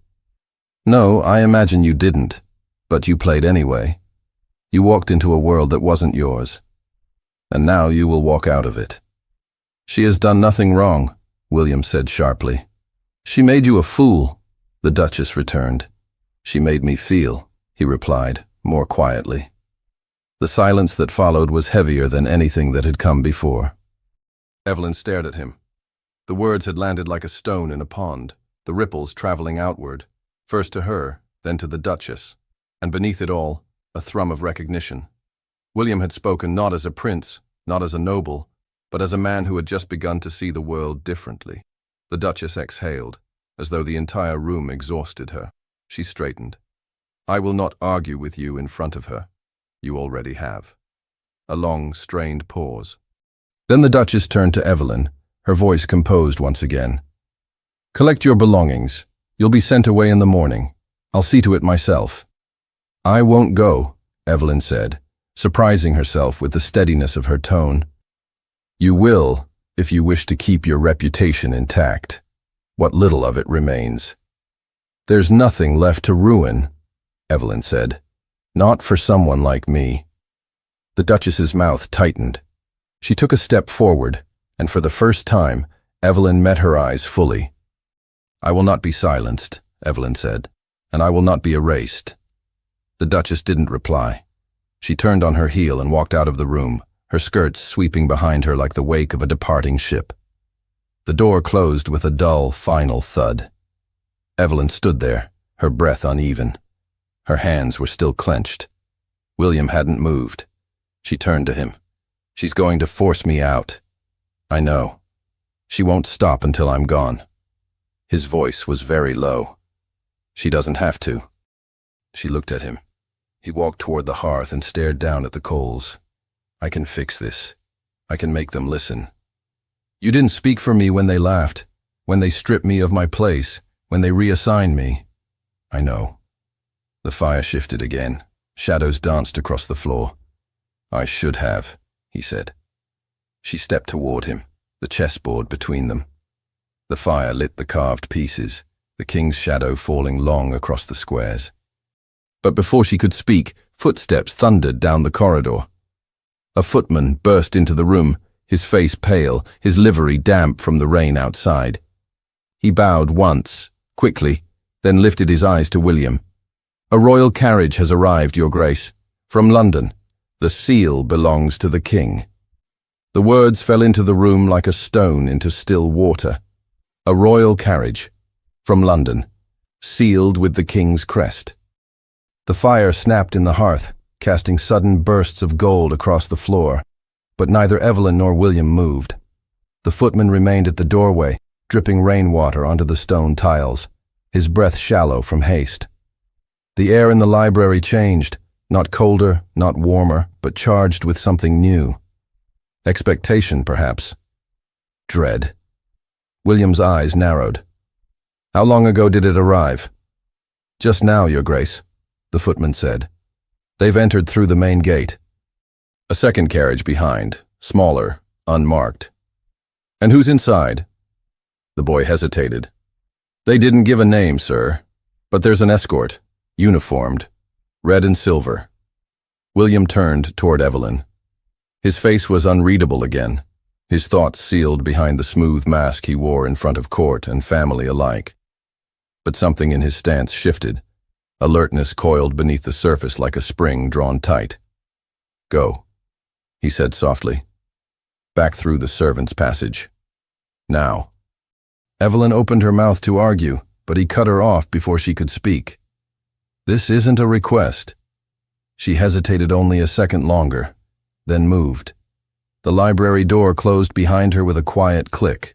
"No, I imagine you didn't, but you played anyway. You walked into a world that wasn't yours. And now you will walk out of it." "She has done nothing wrong," William said sharply. "She made you a fool," the Duchess returned. "She made me feel," he replied, more quietly. The silence that followed was heavier than anything that had come before. Evelyn stared at him. The words had landed like a stone in a pond, the ripples traveling outward, first to her, then to the Duchess, and beneath it all, a thrum of recognition. William had spoken not as a prince, not as a noble, but as a man who had just begun to see the world differently. The Duchess exhaled, as though the entire room exhausted her. She straightened. "I will not argue with you in front of her. You already have." A long, strained pause. Then the Duchess turned to Evelyn, her voice composed once again. "Collect your belongings. You'll be sent away in the morning. I'll see to it myself." "I won't go," Evelyn said, surprising herself with the steadiness of her tone. "You will, if you wish to keep your reputation intact. What little of it remains." "There's nothing left to ruin," Evelyn said. "Not for someone like me." The Duchess's mouth tightened. She took a step forward, and for the first time, Evelyn met her eyes fully. "I will not be silenced," Evelyn said, "and I will not be erased." The Duchess didn't reply. She turned on her heel and walked out of the room, her skirts sweeping behind her like the wake of a departing ship. The door closed with a dull, final thud. Evelyn stood there, her breath uneven. Her hands were still clenched. William hadn't moved. She turned to him. "She's going to force me out. I know. She won't stop until I'm gone." His voice was very low. "She doesn't have to." She looked at him. He walked toward the hearth and stared down at the coals. "I can fix this. I can make them listen. You didn't speak for me when they laughed, when they stripped me of my place, when they reassigned me." "I know." The fire shifted again. Shadows danced across the floor. "I should have," he said. She stepped toward him, the chessboard between them. The fire lit the carved pieces, the king's shadow falling long across the squares. But before she could speak, footsteps thundered down the corridor. A footman burst into the room, his face pale, his livery damp from the rain outside. He bowed once, quickly, then lifted his eyes to William. "A royal carriage has arrived, Your Grace, from London. The seal belongs to the king." The words fell into the room like a stone into still water. A royal carriage, from London, sealed with the king's crest. The fire snapped in the hearth, casting sudden bursts of gold across the floor, but neither Evelyn nor William moved. The footman remained at the doorway, dripping rainwater onto the stone tiles, his breath shallow from haste. The air in the library changed, not colder, not warmer, but charged with something new. Expectation, perhaps. Dread. William's eyes narrowed. "How long ago did it arrive?" "Just now, Your Grace," the footman said. "They've entered through the main gate." A second carriage behind, smaller, unmarked. "And who's inside?" The boy hesitated. "They didn't give a name, sir, but there's an escort, uniformed, red and silver." William turned toward Evelyn. His face was unreadable again, his thoughts sealed behind the smooth mask he wore in front of court and family alike. But something in his stance shifted. Alertness coiled beneath the surface like a spring drawn tight. "Go," he said softly. "Back through the servants' passage. Now." Evelyn opened her mouth to argue, but he cut her off before she could speak. "This isn't a request." She hesitated only a second longer, then moved. The library door closed behind her with a quiet click.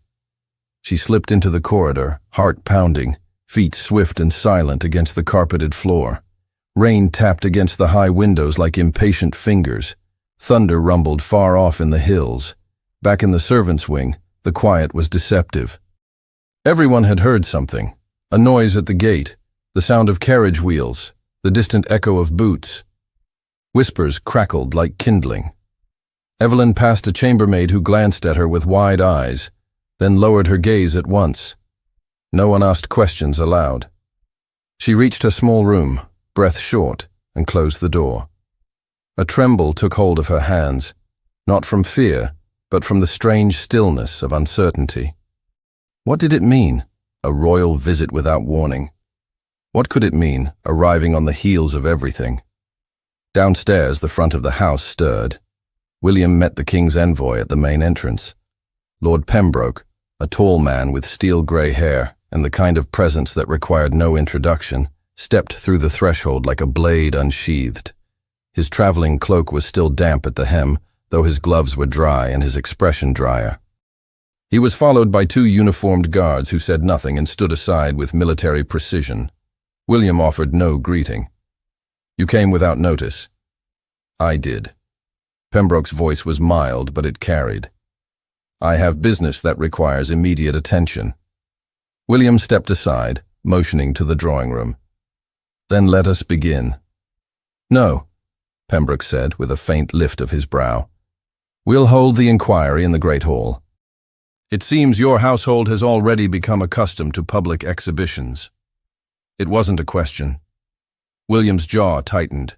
She slipped into the corridor, heart pounding, feet swift and silent against the carpeted floor. Rain tapped against the high windows like impatient fingers. Thunder rumbled far off in the hills. Back in the servants' wing, the quiet was deceptive. Everyone had heard something. A noise at the gate, the sound of carriage wheels, the distant echo of boots. Whispers crackled like kindling. Evelyn passed a chambermaid who glanced at her with wide eyes, then lowered her gaze at once. No one asked questions aloud. She reached her small room, breath short, and closed the door. A tremble took hold of her hands, not from fear, but from the strange stillness of uncertainty. What did it mean, a royal visit without warning? What could it mean, arriving on the heels of everything? Downstairs, the front of the house stirred. William met the king's envoy at the main entrance. Lord Pembroke, a tall man with steel-gray hair and the kind of presence that required no introduction, stepped through the threshold like a blade unsheathed. His traveling cloak was still damp at the hem, though his gloves were dry and his expression drier. He was followed by two uniformed guards who said nothing and stood aside with military precision. William offered no greeting. "You came without notice." "I did." Pembroke's voice was mild, but it carried. "I have business that requires immediate attention." William stepped aside, motioning to the drawing room. "Then let us begin." "No," Pembroke said, with a faint lift of his brow. "We'll hold the inquiry in the Great Hall. It seems your household has already become accustomed to public exhibitions." It wasn't a question. William's jaw tightened.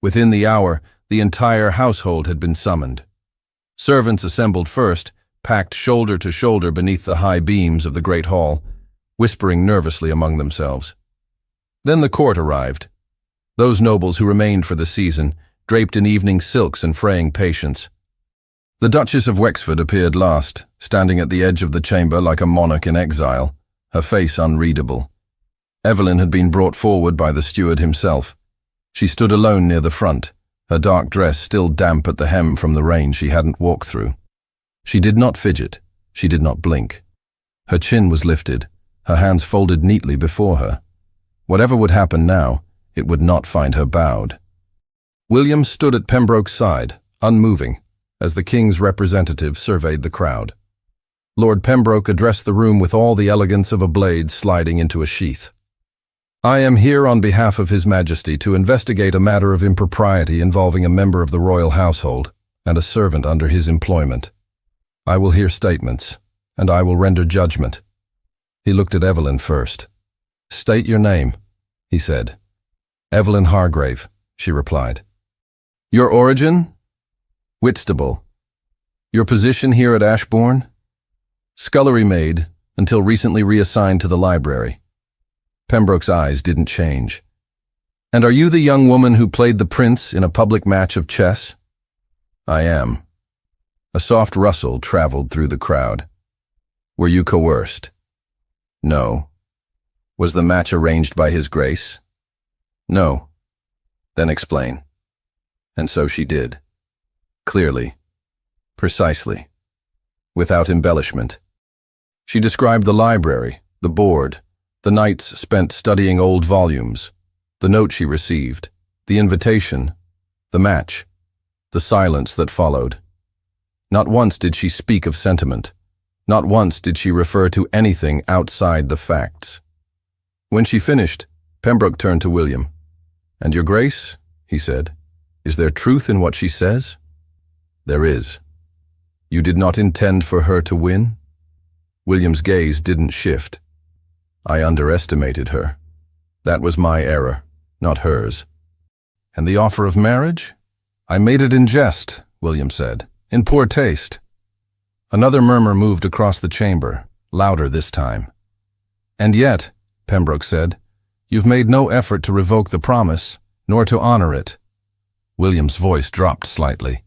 Within the hour, the entire household had been summoned. Servants assembled first, packed shoulder to shoulder beneath the high beams of the great hall, whispering nervously among themselves. Then the court arrived. Those nobles who remained for the season, draped in evening silks and fraying patience. The Duchess of Wexford appeared last, standing at the edge of the chamber like a monarch in exile, her face unreadable. Evelyn had been brought forward by the steward himself. She stood alone near the front, her dark dress still damp at the hem from the rain she hadn't walked through. She did not fidget, she did not blink. Her chin was lifted, her hands folded neatly before her. Whatever would happen now, it would not find her bowed. William stood at Pembroke's side, unmoving, as the king's representative surveyed the crowd. Lord Pembroke addressed the room with all the elegance of a blade sliding into a sheath. "I am here on behalf of His Majesty to investigate a matter of impropriety involving a member of the royal household and a servant under his employment. I will hear statements, and I will render judgment." He looked at Evelyn first. "State your name," he said. "Evelyn Hargrave," she replied. "Your origin?" "Whitstable." "Your position here at Ashbourne?" "Scullery maid, until recently reassigned to the library." Pembroke's eyes didn't change. "And are you the young woman who played the prince in a public match of chess?" "I am." A soft rustle traveled through the crowd. "Were you coerced?" "No." "Was the match arranged by His Grace?" "No." "Then explain." And so she did. Clearly. Precisely. Without embellishment. She described the library, the board, the nights spent studying old volumes, the note she received, the invitation, the match, the silence that followed. Not once did she speak of sentiment. Not once did she refer to anything outside the facts. When she finished, Pembroke turned to William. "And Your Grace," he said, "is there truth in what she says?" "There is." "You did not intend for her to win?" William's gaze didn't shift. "I underestimated her. That was my error, not hers." "And the offer of marriage?" "I made it in jest," William said, "in poor taste." Another murmur moved across the chamber, louder this time. "And yet," Pembroke said, "you've made no effort to revoke the promise, nor to honor it." William's voice dropped slightly.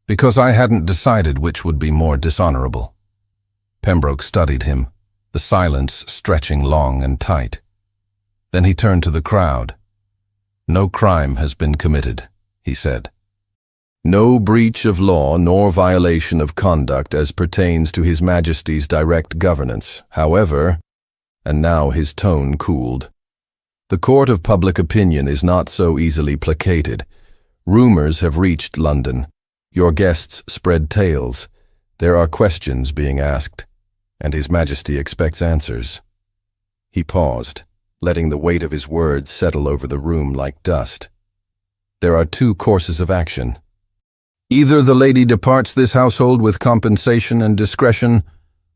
"Because I hadn't decided which would be more dishonorable." Pembroke studied him, the silence stretching long and tight. Then he turned to the crowd. "No crime has been committed," he said. "No breach of law nor violation of conduct as pertains to His Majesty's direct governance. However," and now his tone cooled, "the court of public opinion is not so easily placated. Rumors have reached London. Your guests spread tales. There are questions being asked, and His Majesty expects answers." He paused, letting the weight of his words settle over the room like dust. "There are two courses of action. Either the lady departs this household with compensation and discretion,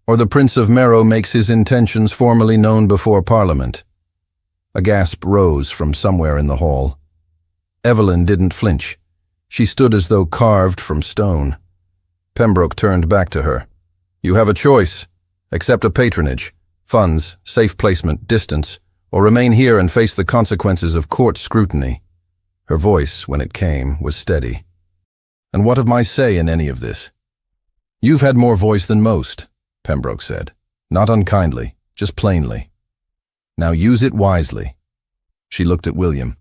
or the Prince of Merrow makes his intentions formally known before Parliament." A gasp rose from somewhere in the hall. Evelyn didn't flinch. She stood as though carved from stone. Pembroke turned back to her. "You have a choice. Accept a patronage, funds, safe placement, distance, or remain here and face the consequences of court scrutiny." Her voice, when it came, was steady. "And what of my say in any of this?" "You've had more voice than most," Pembroke said. Not unkindly, just plainly. Now use it wisely. She looked at William.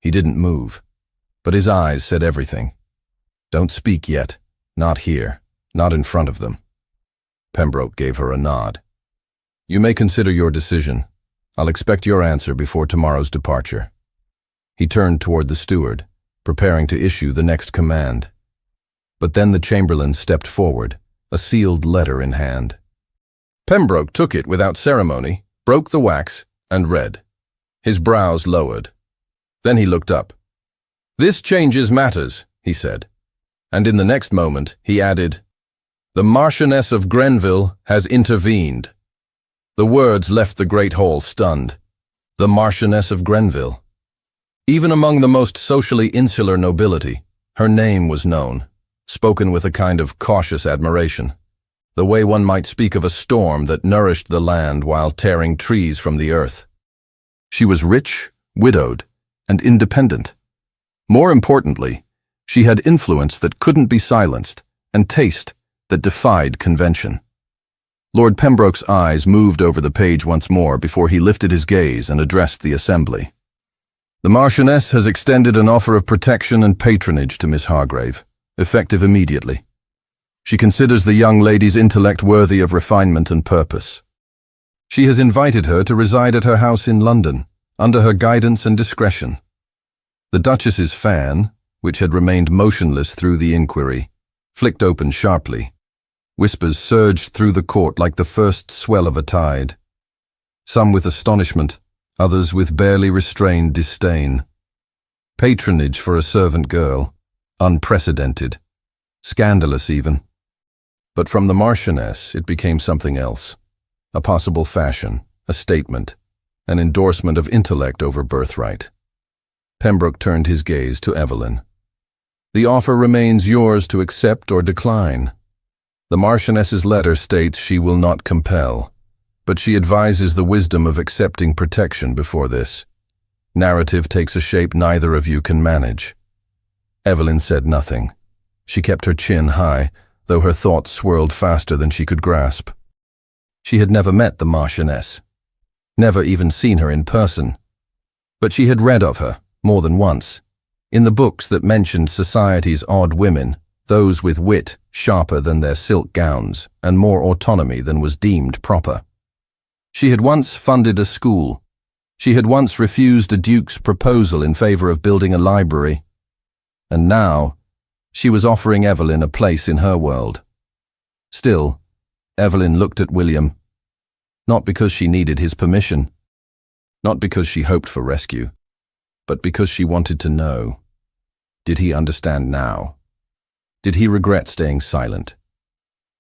He didn't move, but his eyes said everything. Don't speak yet. Not here. Not in front of them. Pembroke gave her a nod. You may consider your decision. I'll expect your answer before tomorrow's departure. He turned toward the steward, preparing to issue the next command. But then the chamberlain stepped forward, a sealed letter in hand. Pembroke took it without ceremony, broke the wax, and read. His brows lowered. Then he looked up. This changes matters, he said. And in the next moment, he added, The Marchioness of Grenville has intervened. The words left the great hall stunned. The Marchioness of Grenville. Even among the most socially insular nobility, her name was known, spoken with a kind of cautious admiration, the way one might speak of a storm that nourished the land while tearing trees from the earth. She was rich, widowed, and independent. More importantly, she had influence that couldn't be silenced, and taste that defied convention. Lord Pembroke's eyes moved over the page once more before he lifted his gaze and addressed the assembly. The Marchioness has extended an offer of protection and patronage to Miss Hargrave, effective immediately. She considers the young lady's intellect worthy of refinement and purpose. She has invited her to reside at her house in London, under her guidance and discretion. The Duchess's fan, which had remained motionless through the inquiry, flicked open sharply. Whispers surged through the court like the first swell of a tide. Some with astonishment, others with barely restrained disdain. Patronage for a servant girl, unprecedented, scandalous even. But from the Marchioness it became something else, a possible fashion, a statement, an endorsement of intellect over birthright. Pembroke turned his gaze to Evelyn. The offer remains yours to accept or decline. The Marchioness's letter states she will not compel, but she advises the wisdom of accepting protection before this. Narrative takes a shape neither of you can manage. Evelyn said nothing. She kept her chin high, though her thoughts swirled faster than she could grasp. She had never met the Marchioness, never even seen her in person. But she had read of her, more than once, in the books that mentioned society's odd women, those with wit sharper than their silk gowns and more autonomy than was deemed proper. She had once funded a school. She had once refused a duke's proposal in favor of building a library. And now, she was offering Evelyn a place in her world. Still, Evelyn looked at William, not because she needed his permission, not because she hoped for rescue, but because she wanted to know. Did he understand now? Did he regret staying silent?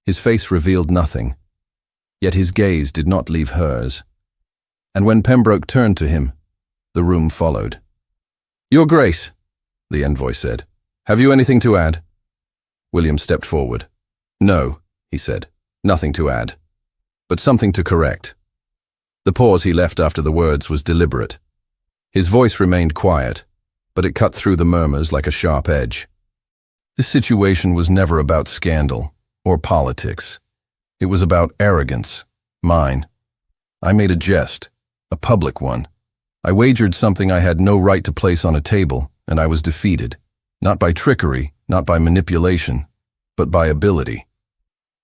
His face revealed nothing, yet his gaze did not leave hers. And when Pembroke turned to him, the room followed. Your Grace, the envoy said, have you anything to add? William stepped forward. No, he said, nothing to add, but something to correct. The pause he left after the words was deliberate. His voice remained quiet, but it cut through the murmurs like a sharp edge. This situation was never about scandal or politics. It was about arrogance, mine. I made a jest, a public one. I wagered something I had no right to place on a table, and I was defeated, not by trickery, not by manipulation, but by ability.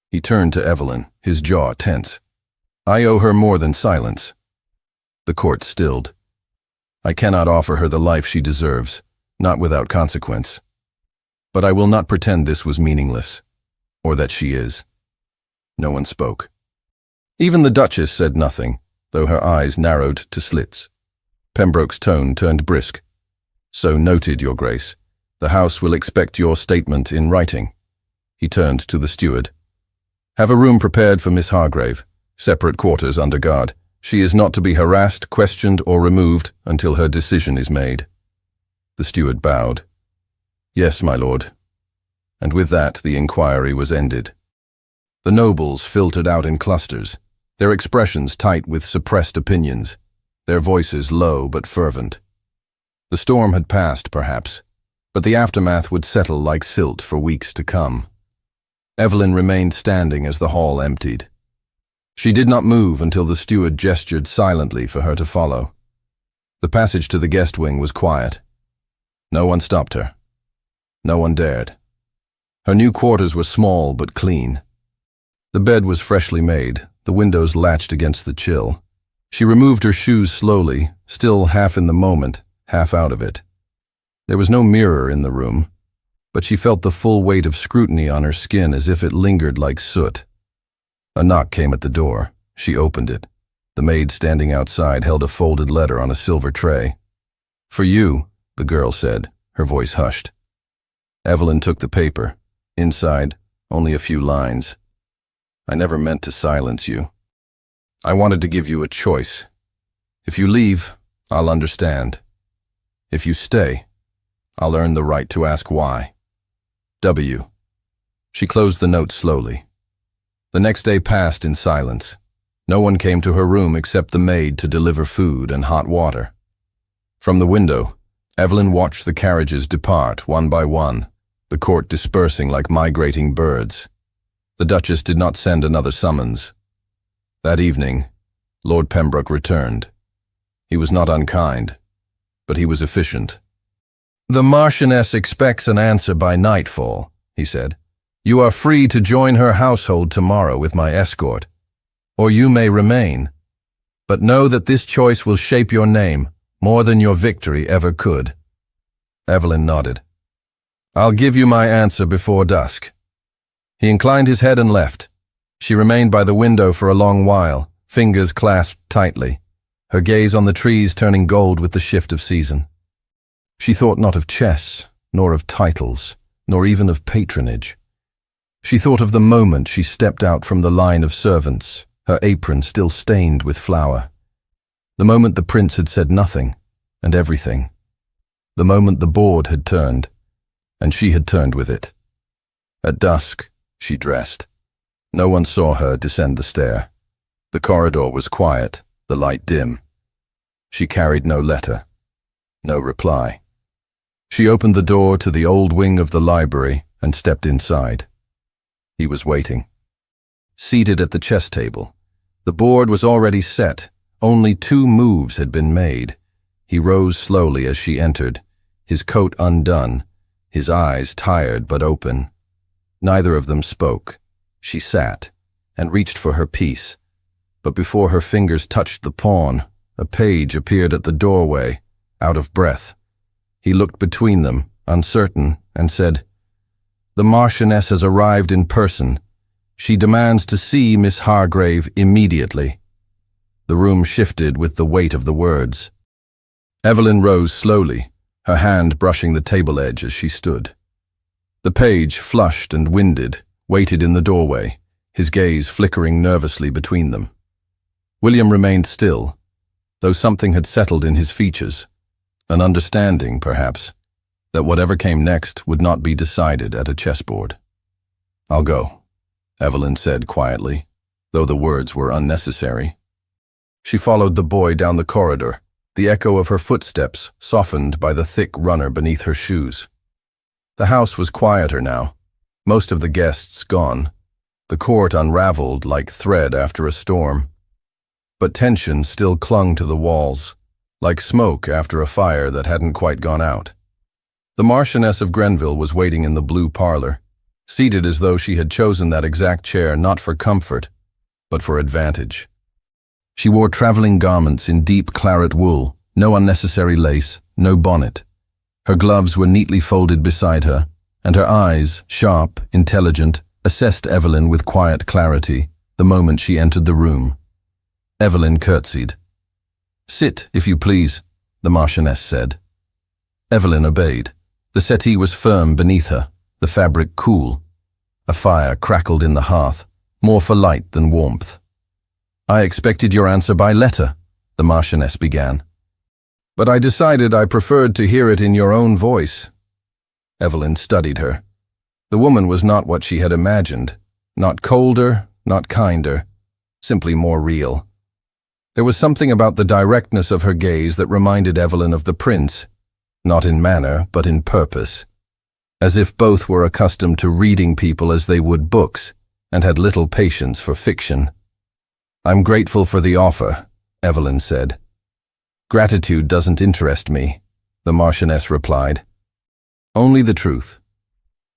He turned to Evelyn, his jaw tense. I owe her more than silence. The court stilled. I cannot offer her the life she deserves, not without consequence. But I will not pretend this was meaningless, or that she is. No one spoke. Even the Duchess said nothing, though her eyes narrowed to slits. Pembroke's tone turned brisk. So noted, Your Grace. The House will expect your statement in writing. He turned to the steward. Have a room prepared for Miss Hargrave, separate quarters under guard. She is not to be harassed, questioned, or removed until her decision is made. The steward bowed. Yes, my lord. And with that, the inquiry was ended. The nobles filtered out in clusters, their expressions tight with suppressed opinions, their voices low but fervent. The storm had passed, perhaps, but the aftermath would settle like silt for weeks to come. Evelyn remained standing as the hall emptied, She did not move until the steward gestured silently for her to follow. The passage to the guest wing was quiet. No one stopped her. No one dared. Her new quarters were small but clean. The bed was freshly made, the windows latched against the chill. She removed her shoes slowly, still half in the moment, half out of it. There was no mirror in the room, but she felt the full weight of scrutiny on her skin as if it lingered like soot. A knock came at the door. She opened it. The maid standing outside held a folded letter on a silver tray. "For you," the girl said, her voice hushed. Evelyn took the paper. Inside, only a few lines. "I never meant to silence you. I wanted to give you a choice. If you leave, I'll understand. If you stay, I'll earn the right to ask why. W." She closed the note slowly. The next day passed in silence. No one came to her room except the maid to deliver food and hot water. From the window, Evelyn watched the carriages depart one by one, the court dispersing like migrating birds. The Duchess did not send another summons. That evening, Lord Pembroke returned. He was not unkind, but he was efficient. "The Marchioness expects an answer by nightfall," he said. "You are free to join her household tomorrow with my escort, or you may remain. But know that this choice will shape your name more than your victory ever could." Evelyn nodded. "I'll give you my answer before dusk." He inclined his head and left. She remained by the window for a long while, fingers clasped tightly, her gaze on the trees turning gold with the shift of season. She thought not of chess, nor of titles, nor even of patronage. She thought of the moment she stepped out from the line of servants, her apron still stained with flour. The moment the prince had said nothing, and everything. The moment the board had turned, and she had turned with it. At dusk, she dressed. No one saw her descend the stair. The corridor was quiet, the light dim. She carried no letter, no reply. She opened the door to the old wing of the library and stepped inside. He was waiting. Seated at the chess table, the board was already set. Only 2 moves had been made. He rose slowly as she entered, his coat undone, his eyes tired but open. Neither of them spoke. She sat and reached for her piece, but before her fingers touched the pawn, a page appeared at the doorway, out of breath. He looked between them, uncertain, and said, "The Marchioness has arrived in person. She demands to see Miss Hargrave immediately." The room shifted with the weight of the words. Evelyn rose slowly, her hand brushing the table edge as she stood. The page, flushed and winded, waited in the doorway, his gaze flickering nervously between them. William remained still, though something had settled in his features, an understanding, perhaps, that whatever came next would not be decided at a chessboard. "I'll go," Evelyn said quietly, though the words were unnecessary. She followed the boy down the corridor, the echo of her footsteps softened by the thick runner beneath her shoes. The house was quieter now, most of the guests gone, the court unraveled like thread after a storm. But tension still clung to the walls, like smoke after a fire that hadn't quite gone out. The Marchioness of Grenville was waiting in the blue parlor, seated as though she had chosen that exact chair not for comfort, but for advantage. She wore traveling garments in deep claret wool, no unnecessary lace, no bonnet. Her gloves were neatly folded beside her, and her eyes, sharp, intelligent, assessed Evelyn with quiet clarity the moment she entered the room. Evelyn curtsied. "Sit, if you please," the Marchioness said. Evelyn obeyed. The settee was firm beneath her, the fabric cool. A fire crackled in the hearth, more for light than warmth. "I expected your answer by letter," the Marchioness began. "But I decided I preferred to hear it in your own voice." Evelyn studied her. The woman was not what she had imagined, not colder, not kinder, simply more real. There was something about the directness of her gaze that reminded Evelyn of the prince, not in manner, but in purpose, as if both were accustomed to reading people as they would books and had little patience for fiction. I'm grateful for the offer, Evelyn said. Gratitude doesn't interest me, the Marchioness replied. Only the truth.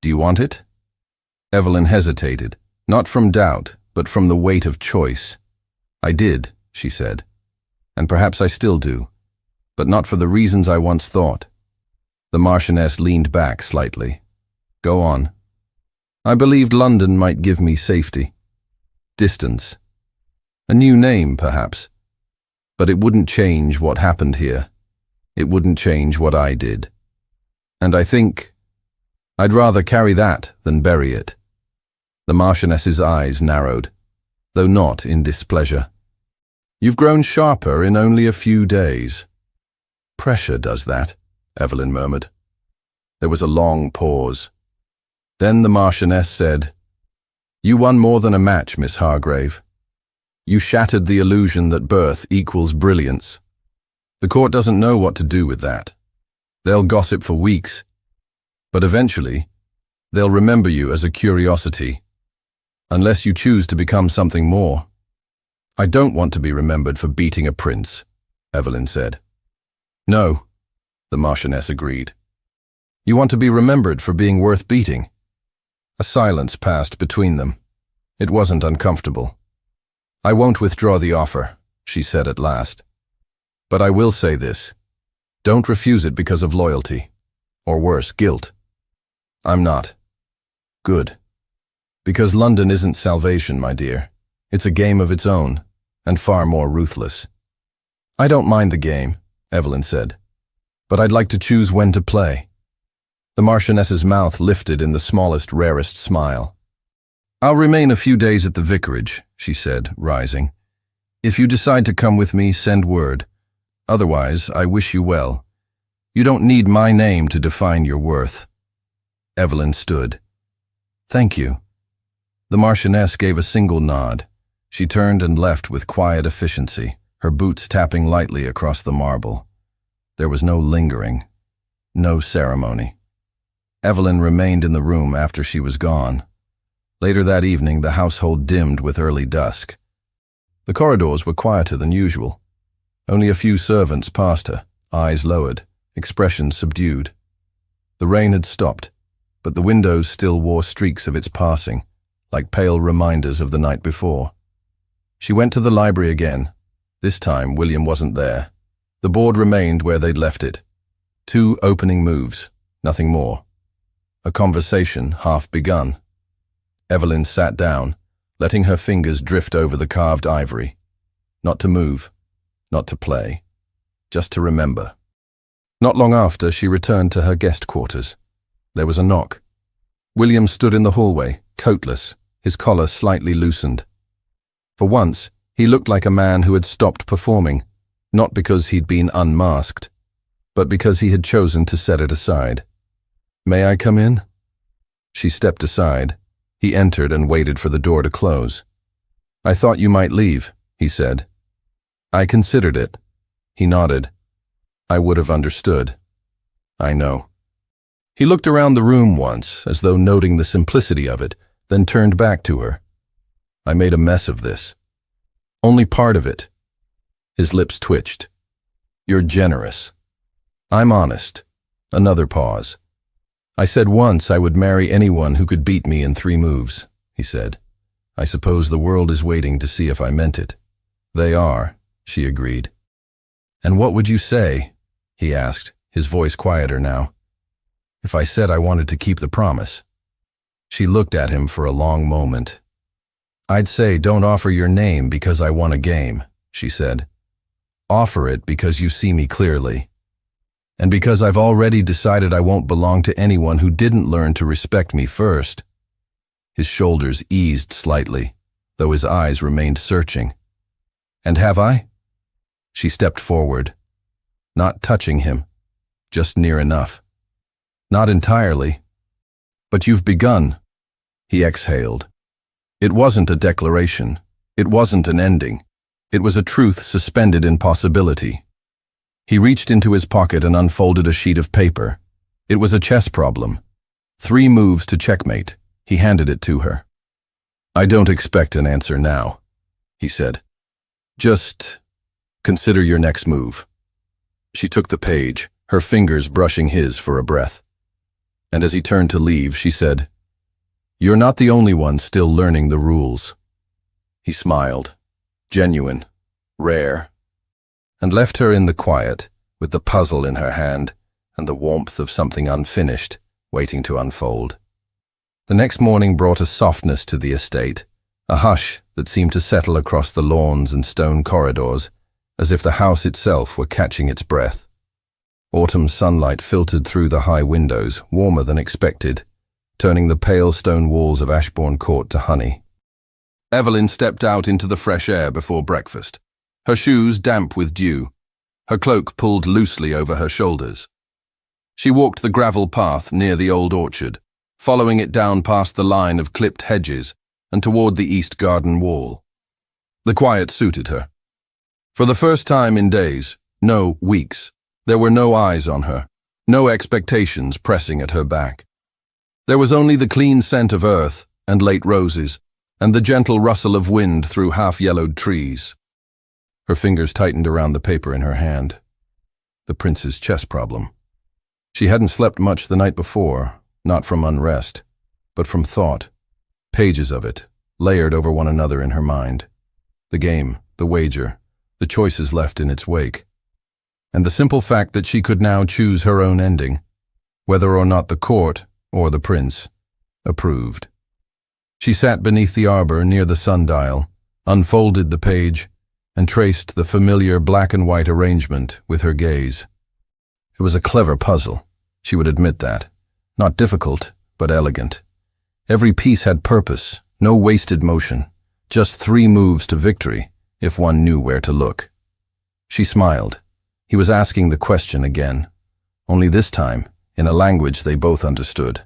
Do you want it? Evelyn hesitated, not from doubt, but from the weight of choice. I did, she said, and perhaps I still do, but not for the reasons I once thought. The Marchioness leaned back slightly. Go on. I believed London might give me safety. Distance. A new name, perhaps. But it wouldn't change what happened here. It wouldn't change what I did. And I think I'd rather carry that than bury it. The Marchioness's eyes narrowed, though not in displeasure. You've grown sharper in only a few days. Pressure does that, Evelyn murmured. There was a long pause. Then the Marchioness said, You won more than a match, Miss Hargrave. You shattered the illusion that birth equals brilliance. The court doesn't know what to do with that. They'll gossip for weeks, but eventually, they'll remember you as a curiosity, unless you choose to become something more. I don't want to be remembered for beating a prince, Evelyn said. No, the Marchioness agreed. You want to be remembered for being worth beating. A silence passed between them. It wasn't uncomfortable. I won't withdraw the offer, she said at last. But I will say this. Don't refuse it because of loyalty, or worse, guilt. I'm not. Good. Because London isn't salvation, my dear. It's a game of its own, and far more ruthless. I don't mind the game, Evelyn said, but I'd like to choose when to play. The Marchioness's mouth lifted in the smallest, rarest smile. I'll remain a few days at the vicarage, she said, rising. If you decide to come with me, send word. Otherwise, I wish you well. You don't need my name to define your worth. Evelyn stood. Thank you. The Marchioness gave a single nod. She turned and left with quiet efficiency, her boots tapping lightly across the marble. There was no lingering, no ceremony. Evelyn remained in the room after she was gone. Later that evening, the household dimmed with early dusk. The corridors were quieter than usual. Only a few servants passed her, eyes lowered, expressions subdued. The rain had stopped, but the windows still wore streaks of its passing, like pale reminders of the night before. She went to the library again. This time, William wasn't there. The board remained where they'd left it. 2 opening moves, nothing more. A conversation half begun. Evelyn sat down, letting her fingers drift over the carved ivory. Not to move, not to play, just to remember. Not long after, she returned to her guest quarters. There was a knock. William stood in the hallway, coatless, his collar slightly loosened. For once, he looked like a man who had stopped performing, not because he'd been unmasked, but because he had chosen to set it aside. May I come in? She stepped aside. He entered and waited for the door to close. I thought you might leave, he said. I considered it. He nodded. I would have understood. I know. He looked around the room once, as though noting the simplicity of it, then turned back to her. I made a mess of this. Only part of it. His lips twitched. You're generous. I'm honest. Another pause. I said once I would marry anyone who could beat me in 3 moves, he said. I suppose the world is waiting to see if I meant it. They are, she agreed. And what would you say, he asked, his voice quieter now, if I said I wanted to keep the promise? She looked at him for a long moment. I'd say don't offer your name because I won a game, she said. Offer it because you see me clearly. And because I've already decided I won't belong to anyone who didn't learn to respect me first. His shoulders eased slightly, though his eyes remained searching. And have I? She stepped forward, not touching him, just near enough. Not entirely. But you've begun, he exhaled. It wasn't a declaration. It wasn't an ending. It was a truth suspended in possibility. He reached into his pocket and unfolded a sheet of paper. It was a chess problem. 3 moves to checkmate. He handed it to her. I don't expect an answer now, he said. Just consider your next move. She took the page, her fingers brushing his for a breath. And as he turned to leave, she said, "You're not the only one still learning the rules." He smiled, genuine, rare, and left her in the quiet, with the puzzle in her hand and the warmth of something unfinished, waiting to unfold. The next morning brought a softness to the estate, a hush that seemed to settle across the lawns and stone corridors, as if the house itself were catching its breath. Autumn sunlight filtered through the high windows, warmer than expected, turning the pale stone walls of Ashbourne Court to honey. Evelyn stepped out into the fresh air before breakfast, her shoes damp with dew, her cloak pulled loosely over her shoulders. She walked the gravel path near the old orchard, following it down past the line of clipped hedges and toward the east garden wall. The quiet suited her. For the first time in days, no weeks, there were no eyes on her, no expectations pressing at her back. There was only the clean scent of earth and late roses, and the gentle rustle of wind through half-yellowed trees. Her fingers tightened around the paper in her hand. The prince's chess problem. She hadn't slept much the night before, not from unrest, but from thought. Pages of it, layered over one another in her mind. The game, the wager, the choices left in its wake. And the simple fact that she could now choose her own ending, whether or not the court, or the prince, approved. She sat beneath the arbor near the sundial, unfolded the page, and traced the familiar black and white arrangement with her gaze. It was a clever puzzle, she would admit that. Not difficult, but elegant. Every piece had purpose, no wasted motion, just 3 moves to victory, if one knew where to look. She smiled. He was asking the question again, only this time in a language they both understood.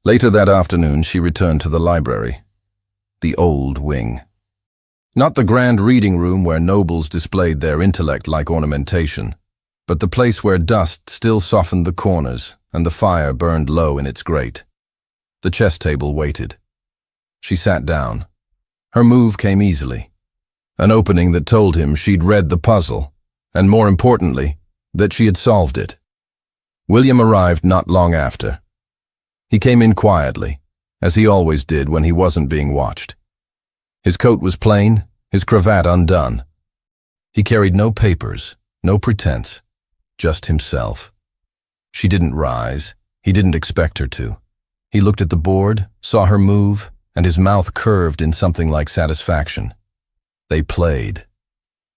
Later that afternoon, she returned to the library. The old wing. Not the grand reading room where nobles displayed their intellect like ornamentation, but the place where dust still softened the corners and the fire burned low in its grate. The chess table waited. She sat down. Her move came easily. An opening that told him she'd read the puzzle, and more importantly, that she had solved it. William arrived not long after. He came in quietly, as he always did when he wasn't being watched. His coat was plain, his cravat undone. He carried no papers, no pretense, just himself. She didn't rise. He didn't expect her to. He looked at the board, saw her move, and his mouth curved in something like satisfaction. They played.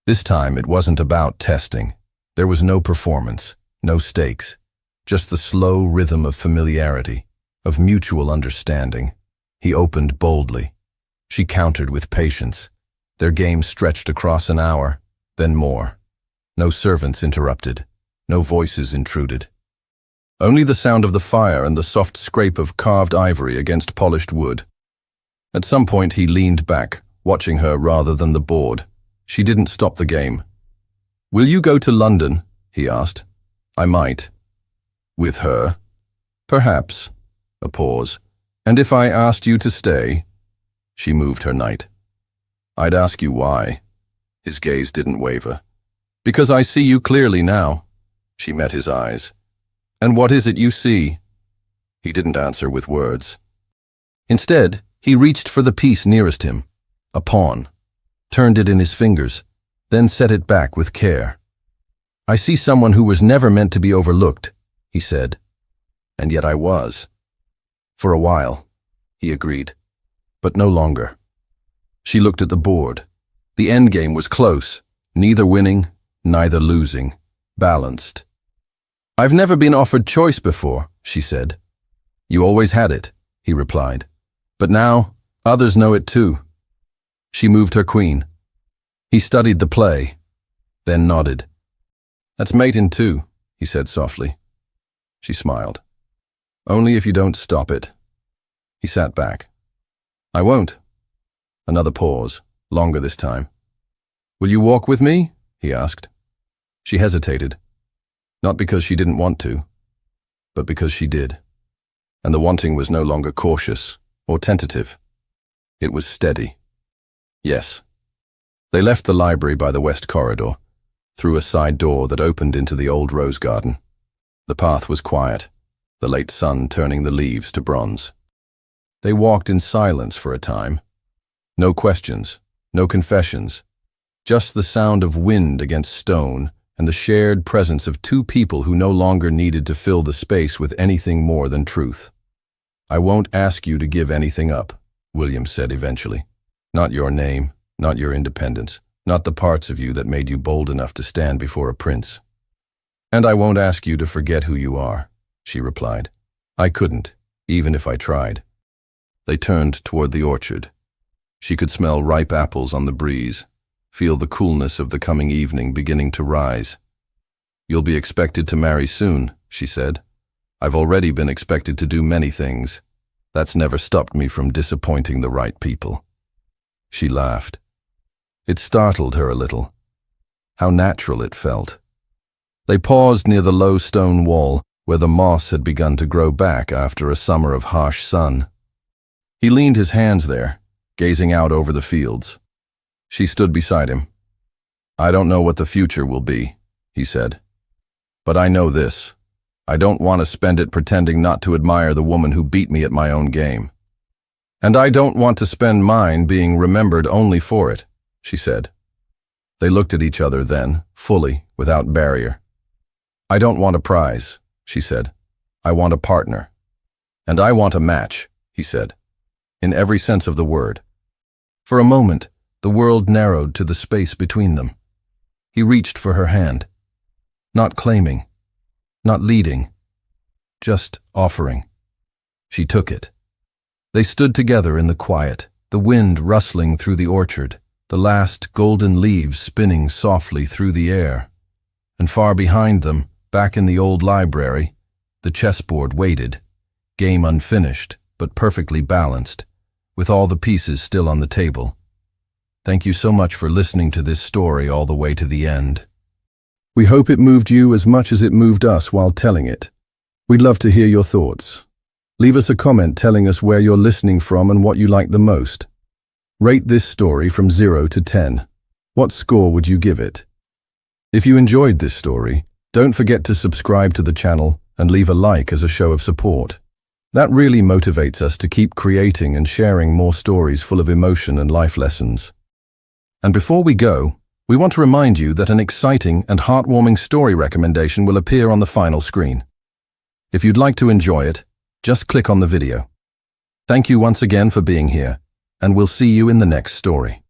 This time it wasn't about testing. There was no performance, no stakes, just the slow rhythm of familiarity, of mutual understanding. He opened boldly. She countered with patience. Their game stretched across an hour, then more. No servants interrupted, no voices intruded. Only the sound of the fire and the soft scrape of carved ivory against polished wood. At some point he leaned back, watching her rather than the board. She didn't stop the game. "Will you go to London?" he asked. "I might." "With her?" "Perhaps." A pause. "And if I asked you to stay?" She moved her knight. "I'd ask you why." His gaze didn't waver. "Because I see you clearly now." She met his eyes. "And what is it you see?" He didn't answer with words. Instead, he reached for the piece nearest him, a pawn, turned it in his fingers, then set it back with care. "I see someone who was never meant to be overlooked," he said. "And yet I was." "For a while," he agreed, "but no longer." She looked at the board. The endgame was close, neither winning, neither losing, balanced. "I've never been offered choice before," she said. "You always had it," he replied. "But now, others know it too." She moved her queen. He studied the play, then nodded. "That's mate in 2, he said softly. She smiled. "Only if you don't stop it." He sat back. "I won't." Another pause, longer this time. "Will you walk with me?" he asked. She hesitated. Not because she didn't want to, but because she did. And the wanting was no longer cautious or tentative. It was steady. Yes. They left the library by the west corridor, through a side door that opened into the old rose garden. The path was quiet, the late sun turning the leaves to bronze. They walked in silence for a time. No questions, no confessions, just the sound of wind against stone and the shared presence of two people who no longer needed to fill the space with anything more than truth. "I won't ask you to give anything up," William said eventually. "Not your name, not your independence, not the parts of you that made you bold enough to stand before a prince. And I won't ask you to forget who you are," she replied. "I couldn't, even if I tried." They turned toward the orchard. She could smell ripe apples on the breeze, feel the coolness of the coming evening beginning to rise. "You'll be expected to marry soon," she said. "I've already been expected to do many things. That's never stopped me from disappointing the right people." She laughed. It startled her a little. How natural it felt. They paused near the low stone wall where the moss had begun to grow back after a summer of harsh sun. He leaned his hands there, gazing out over the fields. She stood beside him. "I don't know what the future will be," he said. "But I know this. I don't want to spend it pretending not to admire the woman who beat me at my own game. And I don't want to spend mine being remembered only for it," she said. They looked at each other then, fully, without barrier. "I don't want a prize," she said. "I want a partner. And I want a match," he said, in every sense of the word. For a moment, the world narrowed to the space between them. He reached for her hand. Not claiming, not leading, just offering. She took it. They stood together in the quiet, the wind rustling through the orchard, the last golden leaves spinning softly through the air. And far behind them, back in the old library, the chessboard waited, game unfinished, but perfectly balanced, with all the pieces still on the table. Thank you so much for listening to this story all the way to the end. We hope it moved you as much as it moved us while telling it. We'd love to hear your thoughts. Leave us a comment telling us where you're listening from and what you like the most. Rate this story from 0 to 10. What score would you give it? If you enjoyed this story, don't forget to subscribe to the channel and leave a like as a show of support. That really motivates us to keep creating and sharing more stories full of emotion and life lessons. And before we go, we want to remind you that an exciting and heartwarming story recommendation will appear on the final screen. If you'd like to enjoy it, just click on the video. Thank you once again for being here, and we'll see you in the next story.